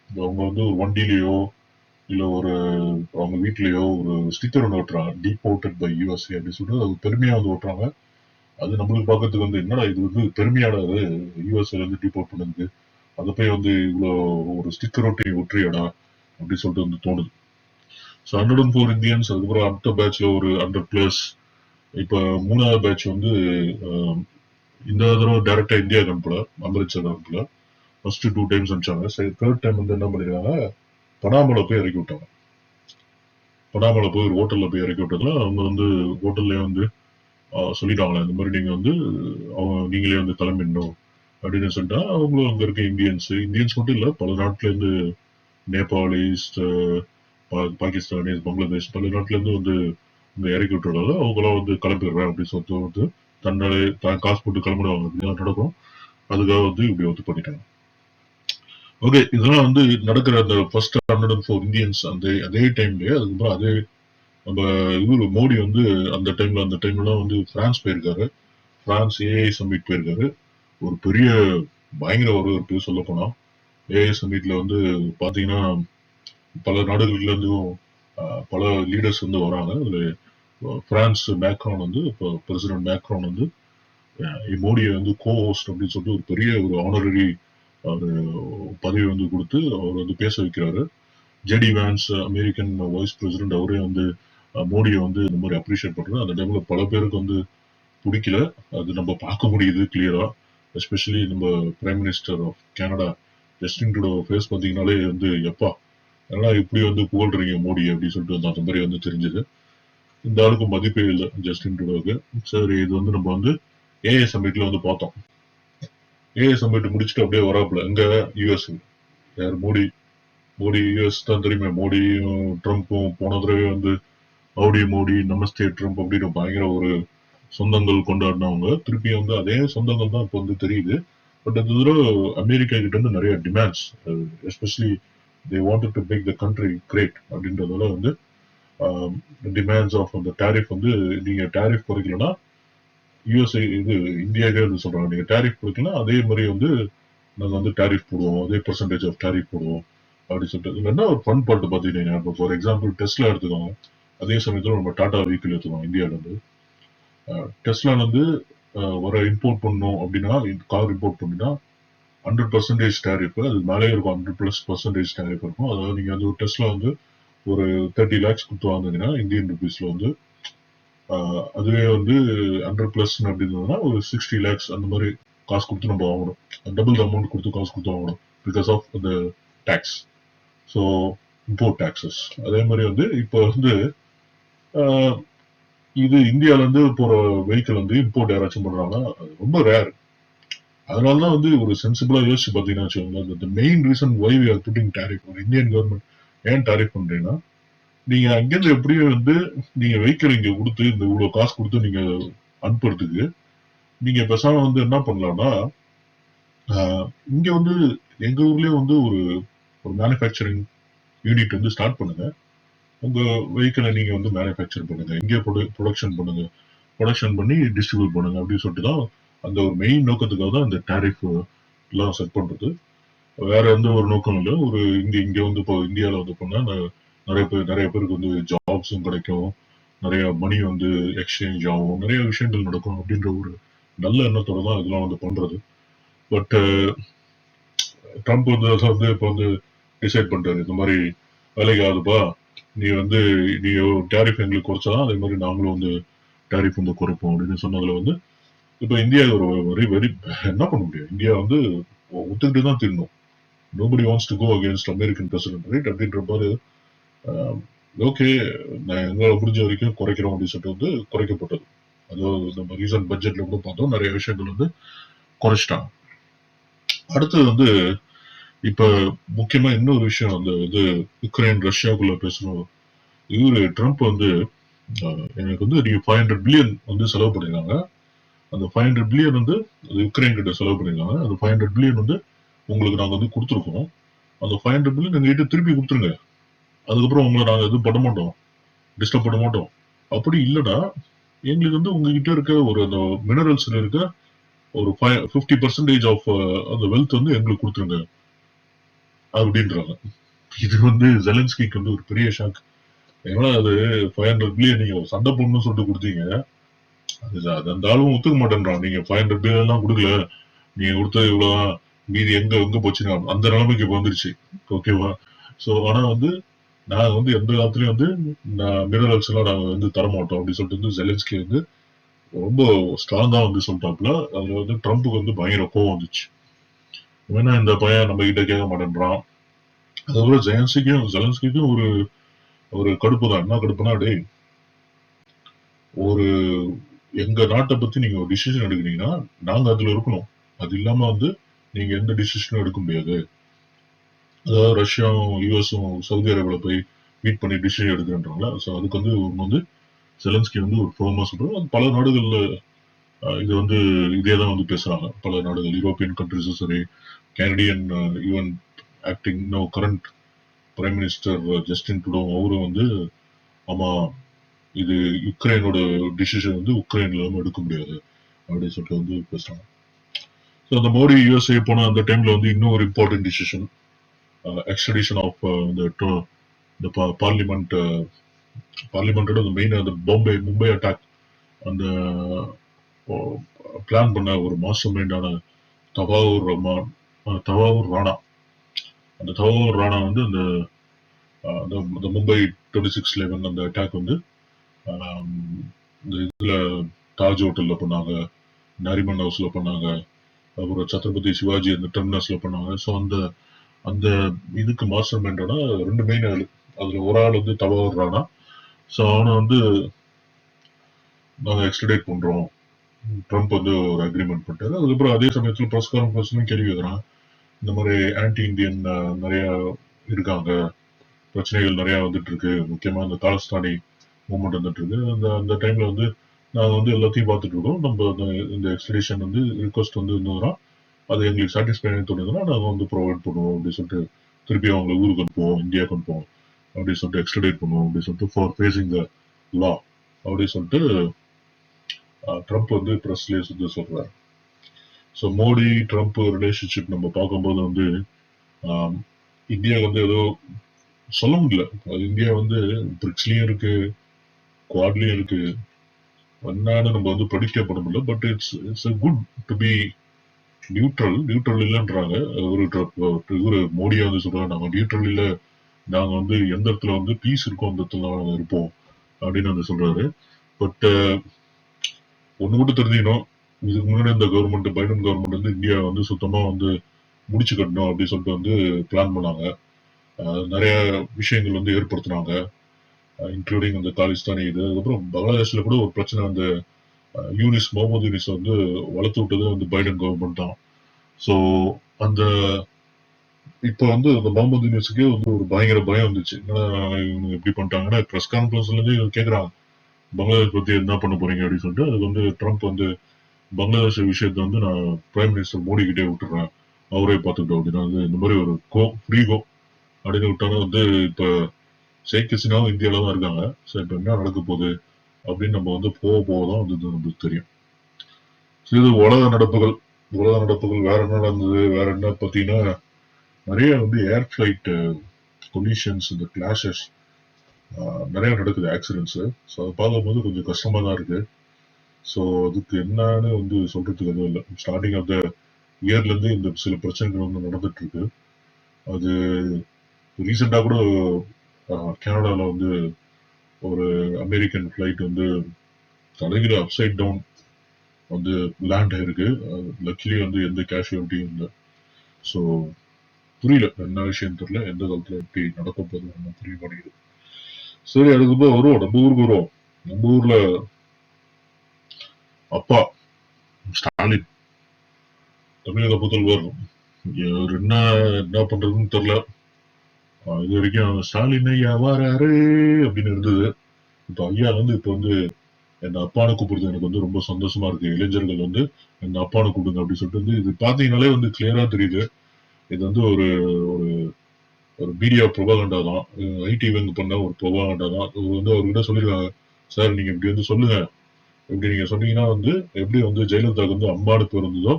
அவங்க வந்து ஒரு வண்டியிலயோ இல்ல ஒரு அவங்க வீட்லயோ ஒரு ஸ்டிக்கர் ஒன்று ஓட்டுறாங்க, டிபோர்ட்டட் பை யூஎஸ்ஏ அப்படின்னு சொல்லிட்டு அது பெருமையா வந்து ஓட்டுறாங்க. அது நம்மளுக்கு பார்க்கறதுக்கு வந்து என்னடா இது வந்து பெருமையாடாது யூஎஸ்ஏல இருந்து டிபோர்ட் பண்ணதுக்கு, அதை போய் வந்து இவ்வளோ ஒரு ஸ்டிக்கர் ஒற்றியடா அப்படின்னு சொல்லிட்டு வந்து தோணுது. ஸோ 104 இந்தியன்ஸ், அதுக்கப்புறம் அடுத்த பேட்ச்ல ஒரு 100+. இப்ப மூணாவது பேட்ச் வந்து இந்த தடவை டைரக்டா இந்தியா அனுப்பல, அமிர்த்சர் அனுப்பல. ஃபர்ஸ்ட் 2 டைம்ஸ் அனுப்பிச்சாங்க. சரி, தேர்ட் டைம் வந்து என்ன பண்ணிருக்காங்க, பனாமலை போய் இறக்கி விட்டாங்க. பனாமலை போய் ஒரு ஹோட்டல்ல போய் இறக்கி விட்டதுல அவங்க வந்து ஹோட்டல்ல வந்து சொல்லிட்டாங்களே இந்த மாதிரி நீங்க வந்து நீங்களே வந்து கிளம்பிடணும் அப்படின்னு சொல்லிட்டா அவங்களும் அங்க இருக்க இந்தியன்ஸ் மட்டும் இல்ல, பல நாட்டுல இருந்து நேபாளிஸ், பாகிஸ்தானிஸ், பங்களாதேஷ் பல நாட்டுல இருந்து வந்து இங்க இறக்கி விட்டுறதால அவங்களாம் வந்து கிளம்பிடுறேன் அப்படின்னு சொல்லிட்டு வந்து தன்னாலே தான் காசு போட்டு கிளம்பிடுவாங்க அப்படிதான் நடக்கும். அதுக்காக வந்து இப்படி வந்து பண்ணிட்டாங்க. ஓகே, இதெல்லாம் வந்து நடக்கிற அந்த ஃபர்ஸ்ட் 104 இந்தியன்ஸ் அதே டைம்லயே அதுக்கப்புறம் அதே நம்ம இவரு மோடி வந்து அந்த டைம்லாம் வந்து பிரான்ஸ் போயிருக்காரு. பிரான்ஸ் ஏஐ சம்மிட் போயிருக்காரு. ஒரு பெரிய பயங்கர வரவேற்பு சொல்ல போனா. ஏஐ சம்மிட்ல வந்து பாத்தீங்கன்னா பல நாடுகள்ல இருந்தும் பல லீடர்ஸ் வந்து வராங்க. அதுல பிரான்ஸ் மேக்ரான் வந்து இப்போ பிரசிடென்ட் மேக்ரான் வந்து மோடியை வந்து கோ ஹோஸ்ட் அப்படின்னு சொல்லிட்டு ஒரு பெரிய ஒரு ஆனரரி ஒரு பதவி வந்து கொடுத்து அவர் வந்து பேச வைக்கிறாரு. JD Vance American vice president அவரே வந்து மோடியை வந்து இந்த மாதிரி அப்ரிஷியேட் பண்றாரு. அந்த டைம்ல பல பேருக்கு வந்து பிடிக்கல, அது நம்ம பார்க்க முடியுது கிளியரா. எஸ்பெஷலி நம்ம prime minister of Canada Justin Trudeau face பார்த்தீங்கன்னாலே வந்து எப்பா ஏன்னா இப்படி வந்து புகழ்றீங்க மோடி அப்படின்னு சொல்லிட்டு வந்து அந்த மாதிரி வந்து தெரிஞ்சது. இந்த ஆளுக்கு மதிப்பே இல்லை ஜஸ்டின் ட்ரூடோவுக்கு. சரி, இது வந்து நம்ம வந்து ஏஐ சம்மிட்ல வந்து பார்த்தோம். ஏஐ சம்மிட் முடிச்சுட்டு அப்படியே வராப்புல எங்க யூஎஸ் யார் மோடி யூஎஸ் தான் தெரியுமே. மோடியும் ட்ரம்ப்பும் போன தடவை வந்து ஹவுடி மோடி நமஸ்தே ட்ரம்ப் அப்படின்னு பயங்கர ஒரு சொந்தங்கள் கொண்டாடினவங்க திருப்பி வந்து அதே சொந்தங்கள் தான் இப்போ வந்து தெரியுது. பட் இந்த தடவை அமெரிக்கா கிட்ட இருந்து நிறைய demands, especially they wanted to make the country great அப்படின்றதால வந்து டிமாண்ட்ஸ் ஆஃப் அந்த டேரிஃப் வந்து நீங்க டேரிஃப் குறைக்கலன்னா யூஎஸ்ஏ இது இந்தியாவே வந்து சொல்றாங்க நீங்க டேரிஃப் குறைக்கலாம் அதே மாதிரி வந்து நாங்க வந்து டேரிஃப் போடுவோம், அதே பர்சன்டேஜ் ஆஃப் டேரிஃப் போடுவோம் அப்படின்னு சொல்லிட்டு. என்ன ஒரு ஃபன் பாட்டு பாத்தீங்கன்னா இப்போ ஃபார் எக்ஸாம்பிள் டெஸ்லா எடுத்துக்கோங்க. அதே சமயத்துல நம்ம டாடா வெஹிக்கிள் எடுத்துக்கோம். இந்தியாவில இருந்து டெஸ்லா வந்து வர இம்போர்ட் பண்ணணும் அப்படின்னா கார் இம்போர்ட் பண்ணினா 100% டேரிஃப், அது மேலே இருக்கும் 100+% டேரிஃப் இருக்கும். அதாவது நீங்க வந்து டெஸ்லா வந்து ஒரு 30 lakhs கொடுத்து வாங்குனீங்கன்னா இந்தியன் ருபீஸ்ல வந்து அதுவே வந்து 100+ அப்படின்றதுனா ஒரு 60 lakhs அந்த மாதிரி காசு கொடுத்து நம்ம வாங்கணும். டபுள் அமௌண்ட் கொடுத்து காசு கொடுத்து வாங்கணும் பிகாஸ் ஆஃப் அந்த டேக்ஸ். So import taxes. அதே மாதிரி வந்து இப்போ வந்து இது இந்தியால இருந்து போற வெஹிக்கிள் வந்து இம்போர்ட் யாராச்சும் பண்றாங்கன்னா ரொம்ப ரேர். அதனாலதான் வந்து ஒரு சென்சிபிளா யோசிச்சு பாத்தீங்கன்னா வச்சுக்கோங்களேன், main reason why we are putting tariff. ஒரு இந்தியன் கவர்மெண்ட் ஏன் டாரிஃப் பண்றீங்கன்னா நீங்க அங்கிருந்து எப்படியும் வந்து நீங்க வெஹிக்கிள் இங்க கொடுத்து இந்த இவ்வளவு காசு கொடுத்து நீங்க அனுப்புறதுக்கு நீங்க பேசாம வந்து என்ன பண்ணலாம்னா இங்க வந்து எங்க ஊர்லயே வந்து ஒரு மேனுஃபேக்சரிங் யூனிட் வந்து ஸ்டார்ட் பண்ணுங்க. உங்க வெஹிக்கிளை நீங்க வந்து மேனுஃபேக்சர் பண்ணுங்க, இங்கே ப்ரொடக்ஷன் பண்ணுங்க, ப்ரொடக்ஷன் பண்ணி டிஸ்ட்ரிபியூட் பண்ணுங்க அப்படின்னு சொல்லிட்டு தான் அந்த ஒரு மெயின் நோக்கத்துக்காக தான் அந்த டாரிஃப் எல்லாம் செட் பண்றது. வேற எந்த ஒரு நோக்கம் இல்லை. ஒரு இங்க வந்து இப்போ இந்தியாவில வந்து பண்ணா நிறைய பேருக்கு வந்து ஜாப்ஸும் கிடைக்கும், நிறைய மணி வந்து எக்ஸ்சேஞ்ச் ஆகும், நிறைய விஷயங்கள் நடக்கும் அப்படின்ற ஒரு நல்ல எண்ணத்தோட தான் இதெல்லாம் வந்து பண்றது. பட் ட்ரம்ப் வந்து இப்போ வந்து டிசைட் பண்றாரு இந்த மாதிரி வேலைக்கு ஆகுதுப்பா, நீ டேரிஃப் எங்களுக்கு குறைச்சாதான் அதே மாதிரி நாங்களும் வந்து டேரிஃப் வந்து குறைப்போம் அப்படின்னு சொன்னதுல வந்து இப்ப இந்தியா ஒரு வெரி வெரி என்ன பண்ண முடியும். இந்தியா வந்து ஒத்துக்கிட்டு தான் தீரணும். Nobody wants to go against American president right அப்படின்ற போது ஓகே நான் எங்களால் முடிஞ்ச வரைக்கும் குறைக்கிறோம் அப்படின்னு சொல்லிட்டு வந்து குறைக்கப்பட்டது. அதாவது நம்ம ரீசன்ட் பட்ஜெட்ல கூட பார்த்தோம் நிறைய விஷயங்கள் வந்து குறைச்சிட்டாங்க. அடுத்தது வந்து இப்ப முக்கியமா இன்னொரு விஷயம் அந்த இது உக்ரைன் ரஷ்யாவுக்குள்ள பேசணும். இவரு ட்ரம்ப் வந்து எனக்கு வந்து நீங்க 500 பில்லியன் வந்து செலவு பண்ணிருக்காங்க. அந்த 500 பில்லியன் வந்து உக்ரைன் கிட்ட செலவு பண்ணிருக்காங்க. அந்த 500 பில்லியன் வந்து உங்களுக்கு நாங்க வந்து கொடுத்துருக்கோம். அந்த 500 பில்லியன் எங்ககிட்ட திருப்பி கொடுத்துருங்க. அதுக்கப்புறம் உங்களை நாங்க எதுவும் பண்ண மாட்டோம், டிஸ்டர்ப் பண்ண மாட்டோம். அப்படி இல்லடா எங்களுக்கு வந்து உங்ககிட்ட இருக்க ஒரு அந்த மினரல்ஸ்ல இருக்க ஒரு 50% ஆஃப் அந்த வெல்த் வந்து எங்களுக்கு கொடுத்துருங்க அப்படின்றாங்க. இது வந்து ஜெலன்ஸ்கிக்கு வந்து ஒரு பெரிய ஷாக். ஏன்னா அது 500 பில்லியன் நீங்க சண்டை போடணும்னு சொல்லிட்டு கொடுத்தீங்க. அது அந்த ஆளும் ஒத்துக்க மாட்டேன்றான். நீங்க 500 பில்லியன் எல்லாம் கொடுக்கல, நீங்க கொடுத்தது இவ்வளவுதான், மீதி எங்க எங்க போச்சுன்னா அந்த நிலைமைக்கு இப்ப வந்துருச்சு. ஓகேவா? சோ ஆனா வந்து நாங்க வந்து எந்த காலத்துலயும் வந்து மினரல்ஸ் எல்லாம் நாங்க வந்து தரமாட்டோம் அப்படின்னு சொல்லிட்டு வந்து ஜெலன்ஸ்கி வந்து ரொம்ப ஸ்ட்ராங்கா வந்து சொல்லிட்டாப்புல. அதுல வந்து ட்ரம்ப்புக்கு வந்து பயங்கர கோவம் வந்துச்சு. ஏன்னா இந்த பையன் நம்ம கிட்ட கேட்க மாட்டேன்றான். அதுக்கப்புறம் ஜெலன்ஸ்கிக்கும் ஒரு ஒரு கடுப்பு தான். என்ன கடுப்புனா, டேய் ஒரு எங்க நாட்டை பத்தி நீங்க ஒரு டிசிஷன் எடுக்கிறீங்கன்னா நாங்க அதுல இருக்கணும். அது இல்லாம வந்து நீங்க எந்த டிசிஷனும் எடுக்க முடியாது. அதாவது ரஷ்யாவும் யுஎஸும் சவுதி அரேபியால போய் மீட் பண்ணி டிசிஷன் எடுக்கிறன்றாங்களா. ஸோ அதுக்கு வந்து இவங்க வந்து செலன்ஸ்கி வந்து ஒரு ஃபோர்மா சொல்றாரு. அது பல நாடுகள்ல இது வந்து இதே தான் வந்து பேசுறாங்க. பல நாடுகள் யூரோப்பியன் கண்ட்ரிஸும் சரி, Canadian even acting no current prime minister Justin Trudeau அவரும் வந்து ஆமா இது யுக்ரைனோட டிசிஷன் வந்து உக்ரைன் இல்லாம எடுக்க முடியாது அப்படின்னு சொல்லிட்டு வந்து பேசுறாங்க. ஸோ அந்த மோடி யூஎஸ்ஏ போன அந்த டைம்ல வந்து இன்னும் ஒரு இம்பார்ட்டன்ட் டிசிஷன் எக்ஸ்ட்ரடிஷன் ஆஃப் இந்த பார்லிமெண்டோட மெயின் அந்த மும்பை அட்டாக் அந்த பிளான் பண்ண ஒரு மாஸ்டர் மைண்டான தவாவூர் ரஹ்மான் தவாவூர் ராணா. அந்த தவாவூர் ராணா வந்து அந்த மும்பை 26/11 அந்த அட்டாக் வந்து இந்த இதுல தாஜ் ஹோட்டல்ல பண்ணாங்க, நாரிமன் ஹவுஸ்ல பண்ணாங்க, அப்புறம் சத்ரபதி சிவாஜி அந்த டெர்மினஸ்ல பண்ணாங்க. ஸோ அந்த அந்த இதுக்கு மாஸ்டர் மைண்டான 2 மெயின் ஆளு. அதுல ஒரு ஆள் வந்து தவாவூர் ராணா. ஸோ அவனை வந்து நாங்க எக்ஸ்ட்ரடேட் பண்றோம். ட்ரம்ப் வந்து ஒரு அக்ரிமெண்ட் பண்ணிட்டாரு. அதுக்கப்புறம் அதே சமயத்துல பிரஸ் கான்ஃபரன்ஸ்லயும் கேள்வி கேட்கறான். இந்த மாதிரி ஆன்டி இந்தியன் நிறைய இருக்காங்க, பிரச்சனைகள் நிறைய வந்துட்டு இருக்கு, முக்கியமா இந்த காலிஸ்தானி மூவ்மெண்ட் வந்துட்டு இருக்கு. அந்த அந்த டைம்ல வந்து நாங்க வந்து எல்லாத்தையும் பார்த்துட்டு இருக்கோம். நம்ம இந்த எக்ஸ்ட்ரடிஷன் வந்து ரிக்வஸ்ட் வந்து இருந்ததுன்னா அது எங்களுக்கு சாட்டிஸ்ஃபை தோணுதுன்னா நாங்க வந்து ப்ரொவைட் பண்ணுவோம் அப்படின்னு சொல்லிட்டு திருப்பி அவங்க ஊருக்கு அனுப்புவோம், இந்தியாவுக்கு அனுப்புவோம் அப்படின்னு சொல்லிட்டு எக்ஸ்ட்ரடேட் பண்ணுவோம் அப்படின்னு சொல்லிட்டு ஃபார் ஃபேசிங் த லா அப்படின்னு சொல்லிட்டு ட்ரம்ப் வந்து பிரஸ்லேயே வந்து சொல்றாரு. ஸோ மோடி ட்ரம்ப் ரிலேஷன்ஷிப் நம்ம பார்க்கும்போது வந்து இந்தியா வந்து ஏதோ சொல்ல முடியல. அது இந்தியா வந்து பிரிக்ஸ்லயும் இருக்கு, குவாட்லயும் இருக்கு, என்னன்னு நம்ம வந்து ப்ரெடிக்டே பண்ண முடியல. But it's good to be neutral இல்லைன்றாங்க. ஒரு மோடியா வந்து சொல்றாங்க நாங்க நியூட்ரல் இல்ல, நாங்க வந்து எந்த இடத்துல வந்து பீஸ் இருக்கோ அந்த இடத்துல நாங்க இருப்போம் அப்படின்னு வந்து சொல்றாரு. பட் ஒண்ணு மட்டும் தெரிஞ்சுக்கணும், இதுக்கு முன்னாடி இந்த கவர்மெண்ட் பைடன் கவர்மெண்ட் வந்து இந்தியா வந்து சுத்தமா வந்து முடிச்சு கட்டணும் அப்படின்னு சொல்லிட்டு வந்து பிளான் பண்ணாங்க. நிறைய விஷயங்கள் வந்து ஏற்படுத்தினாங்க, இன்க்ளூடிங் அந்த காலிஸ்தானி இது. அதுக்கப்புறம் பங்களாதேஷ்ல கூட ஒரு பிரச்சனை, அந்த முகமது யூனிஸ் வந்து வளர்த்து விட்டது வந்து பைடன் கவர்மெண்ட் தான். ஸோ அந்த இப்ப வந்து அந்த முகமது யூனிஸுக்கே வந்து ஒரு பயங்கர பயம் வந்துச்சு. ஏன்னா இவங்க எப்படி பண்ணிட்டாங்கன்னா பிரஸ் கான்ஃபரன்ஸ்ல இருந்து கேட்கறாங்க பங்களாதேஷ் பத்தி என்ன பண்ண போறீங்க அப்படின்னு சொல்லிட்டு. அதுக்கு வந்து ட்ரம்ப் வந்து பங்களாதேஷ் விஷயத்த வந்து நான் பிரைம் மினிஸ்டர் மோடி கிட்டே விட்டுறேன், அவரே பார்த்துக்கிட்டோம் அப்படின்னா இந்த மாதிரி ஒரு ஃப்ரீ கோ அப்படின்னு விட்டாலும் வந்து இப்ப ஷேக் ஹசீனாவும் இந்தியாவில தான் இருக்காங்க. ஸோ இப்ப என்ன நடக்க போகுது அப்படின்னு நம்ம வந்து போகதான் வந்து நமக்கு தெரியும். இது உலக நடப்புகள் வேற என்ன நடந்தது, வேற என்ன பார்த்தீங்கன்னா நிறைய வந்து ஏர் ஃபிளைட் கொலிஷன்ஸ், இந்த கிளாஷஸ் நிறைய நடக்குது, ஆக்சிடென்ட்ஸ். ஸோ அதை பார்க்கும்போது கொஞ்சம் கஷ்டமா தான் இருக்கு. ஸோ அதுக்கு என்னன்னு வந்து சொல்றதுக்கு எதுவும் இல்லை. ஸ்டார்டிங் ஆஃப் த இயர்ல இருந்து இந்த சில பிரச்சனைகள் வந்து நடந்துட்டு இருக்கு. அது ரீசெண்டா கூட கனடால வந்து ஒரு அமெரிக்கன் ஃபிளைட் வந்து தலைகீழ அப்சைட் டவுன் வந்து லேண்ட் ஆயிருக்கு. லக்கிலி வந்து எந்த கேஷுவாலிட்டியும் இல்லை. ஸோ புரியல, என்ன விஷயம் தெரியல, எந்த காலத்துல எப்படி நடக்க போகுது புரிய மாட்டேங்குது. சரி, அதுக்கப்புறம் வருவோம், நம்ம ஊருக்கு வருவோம். நம்ம ஊர்ல அப்பா ஸ்டாலின், தமிழக முதல்வர். இவர் என்ன என்ன பண்றதுன்னு தெரியல. இது வரைக்கும் ஸ்டாலின் ஐயா வாராரு அப்படின்னு இருந்தது. இப்ப ஐயா வந்து இப்ப வந்து என் அப்பான்னு கூப்பிடுறது எனக்கு வந்து ரொம்ப சந்தோஷமா இருக்கு. இளைஞர்கள் வந்து என் அப்பான்னு கூப்பிடுங்க அப்படின்னு சொல்லிட்டு வந்து இது பாத்தீங்கன்னாலே வந்து கிளியரா தெரியுது. இது வந்து ஒரு ஒரு ஒரு மீடியா புரொபகண்டா தான். ஐடி விங் பண்ண ஒரு புரொபகண்டா தான். இவர் வந்து அவர்கிட்ட சொல்லிருக்காங்க, சார் நீங்க இப்படி வந்து சொல்லுங்க, இப்படி நீங்க சொன்னீங்கன்னா வந்து எப்படி வந்து ஜெயலலிதாவுக்கு வந்து அம்மானு பேர் இருந்ததோ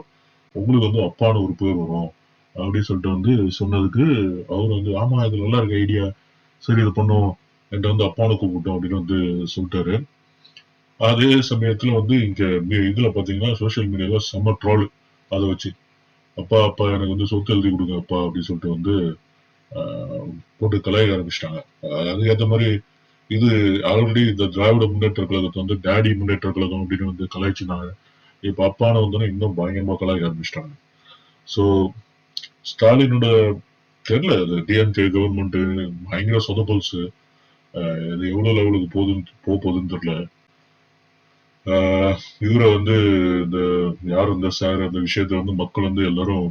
உங்களுக்கு வந்து அப்பான்னு ஒரு பேர் வரும் அப்படின்னு சொல்லிட்டு வந்து சொன்னதுக்கு அவர் வந்து ஆமா இது நல்லா இருக்கு ஐடியா, சரி இது பண்ணுவோம், என்கிட்ட வந்து அப்பான்னு கூப்பிட்டோம் அப்படின்னு வந்து சொல்லிட்டாரு. அதே சமயத்துல வந்து இங்க இதுல பாத்தீங்கன்னா சோசியல் மீடியால செம்ம ட்ரோல் அதை வச்சு, அப்பா அப்பா எனக்கு வந்து சொத்து எழுதி கொடுங்க அப்பா அப்படின்னு சொல்லிட்டு வந்து போட்டு கலாய்க்க ஆரம்பிச்சிட்டாங்க. அதுக்கேற்ற மாதிரி இது ஆல்ரெடி இந்த திராவிட முன்னேற்ற கழகத்தை வந்து டேடி முன்னேற்ற கழகம் அப்படின்னு வந்து கலாய்ச்சினாங்க. இப்ப அப்பான வந்து இன்னும் பயங்கரமா கலாய்க்க ஆரம்பிச்சிட்டாங்க. சோ ஸ்டாலினோட தெரியல, அது டிஎம்கே கவர்மெண்ட் பயங்கர சொதப்பல்ஸ், இது எவ்வளவு லெவலுக்கு போகுதுன்னு தெரியல. இவரை வந்து இந்த யார் இந்த சார் அந்த விஷயத்த வந்து மக்கள் வந்து எல்லாரும்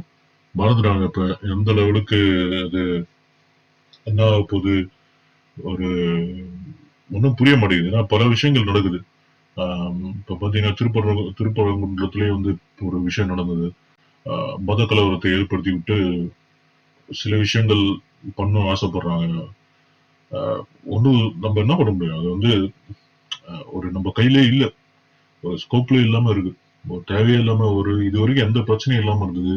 மறந்துட்டாங்க. இப்ப எந்த லெவலுக்கு அது என்ன போகுது ஒரு ஒன்றும் புரிய மாட்டேங்குது. ஏன்னா பல விஷயங்கள் நடக்குது. இப்ப பாத்தீங்கன்னா திருப்பரங்குன்றத்திலேயே வந்து ஒரு விஷயம் நடந்தது. மத கலவரத்தை ஏற்படுத்தி விட்டு சில விஷயங்கள் பண்ண ஆசைப்படுறாங்க. ஒன்னும் நம்ம என்ன பண்ண முடியும், அது வந்து ஒரு நம்ம கையிலே இல்ல, ஒரு ஸ்கோப்ல இல்லாம இருக்கு. ஒரு தேவையே இல்லாம ஒரு இது வரைக்கும் எந்த பிரச்சனையும் இல்லாம இருந்தது.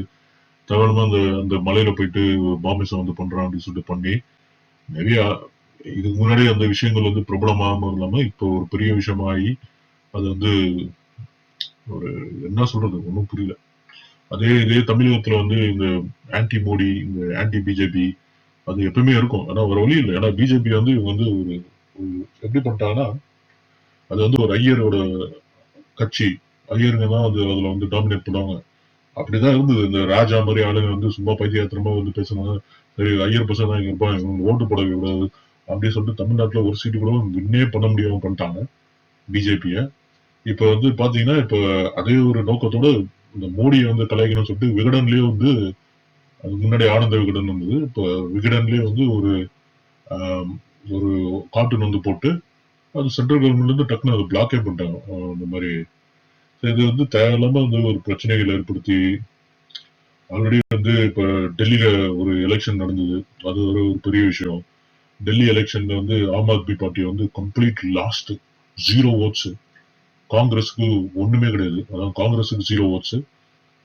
தேவையில்லாம அந்த அந்த மலையில போயிட்டு பாம்பிசம் வந்து பண்றான் அப்படின்னு சொல்லிட்டு பண்ணி நிறைய இதுக்கு முன்னாடி அந்த விஷயங்கள் வந்து பிரபலமாகாம இல்லாம இப்போ ஒரு பெரிய விஷயமாகி அது வந்து ஒரு என்ன சொல்றது ஒன்றும் புரியல. இதே தமிழகத்துல வந்து இந்த ஆன்டி மோடி, இந்த ஆன்டி பிஜேபி அது எப்பவுமே இருக்கும். ஆனா ஒரு வழி இல்லை. ஏன்னா பிஜேபி வந்து இவங்க வந்து எப்படி பண்ணிட்டாங்கன்னா, அது வந்து ஒரு ஐயரோட கட்சி. ஐயருங்க தான் வந்து அதுல வந்து டாமினேட் பண்ணுவாங்க. அப்படிதான் இருந்தது. இந்த ராஜா மாதிரி ஆளுங்க வந்து சும்மா பைத்தியகாரத்தனமா வந்து பேசுனாங்க. சரி ஐயர் பசங்க தான் இங்க இருப்பான், இவங்க ஓட்டு போட கூடாது அப்படின்னு சொல்லிட்டு தமிழ்நாட்டுல ஒரு சீட்டு கூட வின்னே பண்ண முடியாம பண்ணிட்டாங்க பிஜேபிய. இப்ப வந்து பாத்தீங்கன்னா இப்ப அதே ஒரு நோக்கத்தோட இந்த மோடியை வந்து கலாய்க்கணும்னு சொல்லிட்டு விகடன்லயே வந்து அதுக்கு முன்னாடி ஆனந்த விகடன் இருந்தது. இப்ப விகடன்லயே வந்து ஆஹ், ஒரு கார்ட்டூன் வந்து போட்டு அது சென்ட்ரல் கவர்மெண்ட்ல இருந்து டக்குனு அதை பிளாக்கே பண்ணிட்டாங்க. இந்த மாதிரி இது வந்து தேவையில்லாம வந்து ஒரு பிரச்சனைகள் ஏற்படுத்தி ஆல்ரெடி வந்து இப்ப டெல்லியில ஒரு எலெக்ஷன் நடந்தது. அது ஒரு பெரிய விஷயம். டெல்லி எலெக்ஷன்ல வந்து ஆம் ஆத்மி பார்ட்டி வந்து கம்ப்ளீட் லாஸ்ட், 0 ஓட்ஸ். காங்கிரஸுக்கு ஒண்ணுமே கிடையாது. அதான் காங்கிரஸுக்கு 0 ஓட்ஸ்.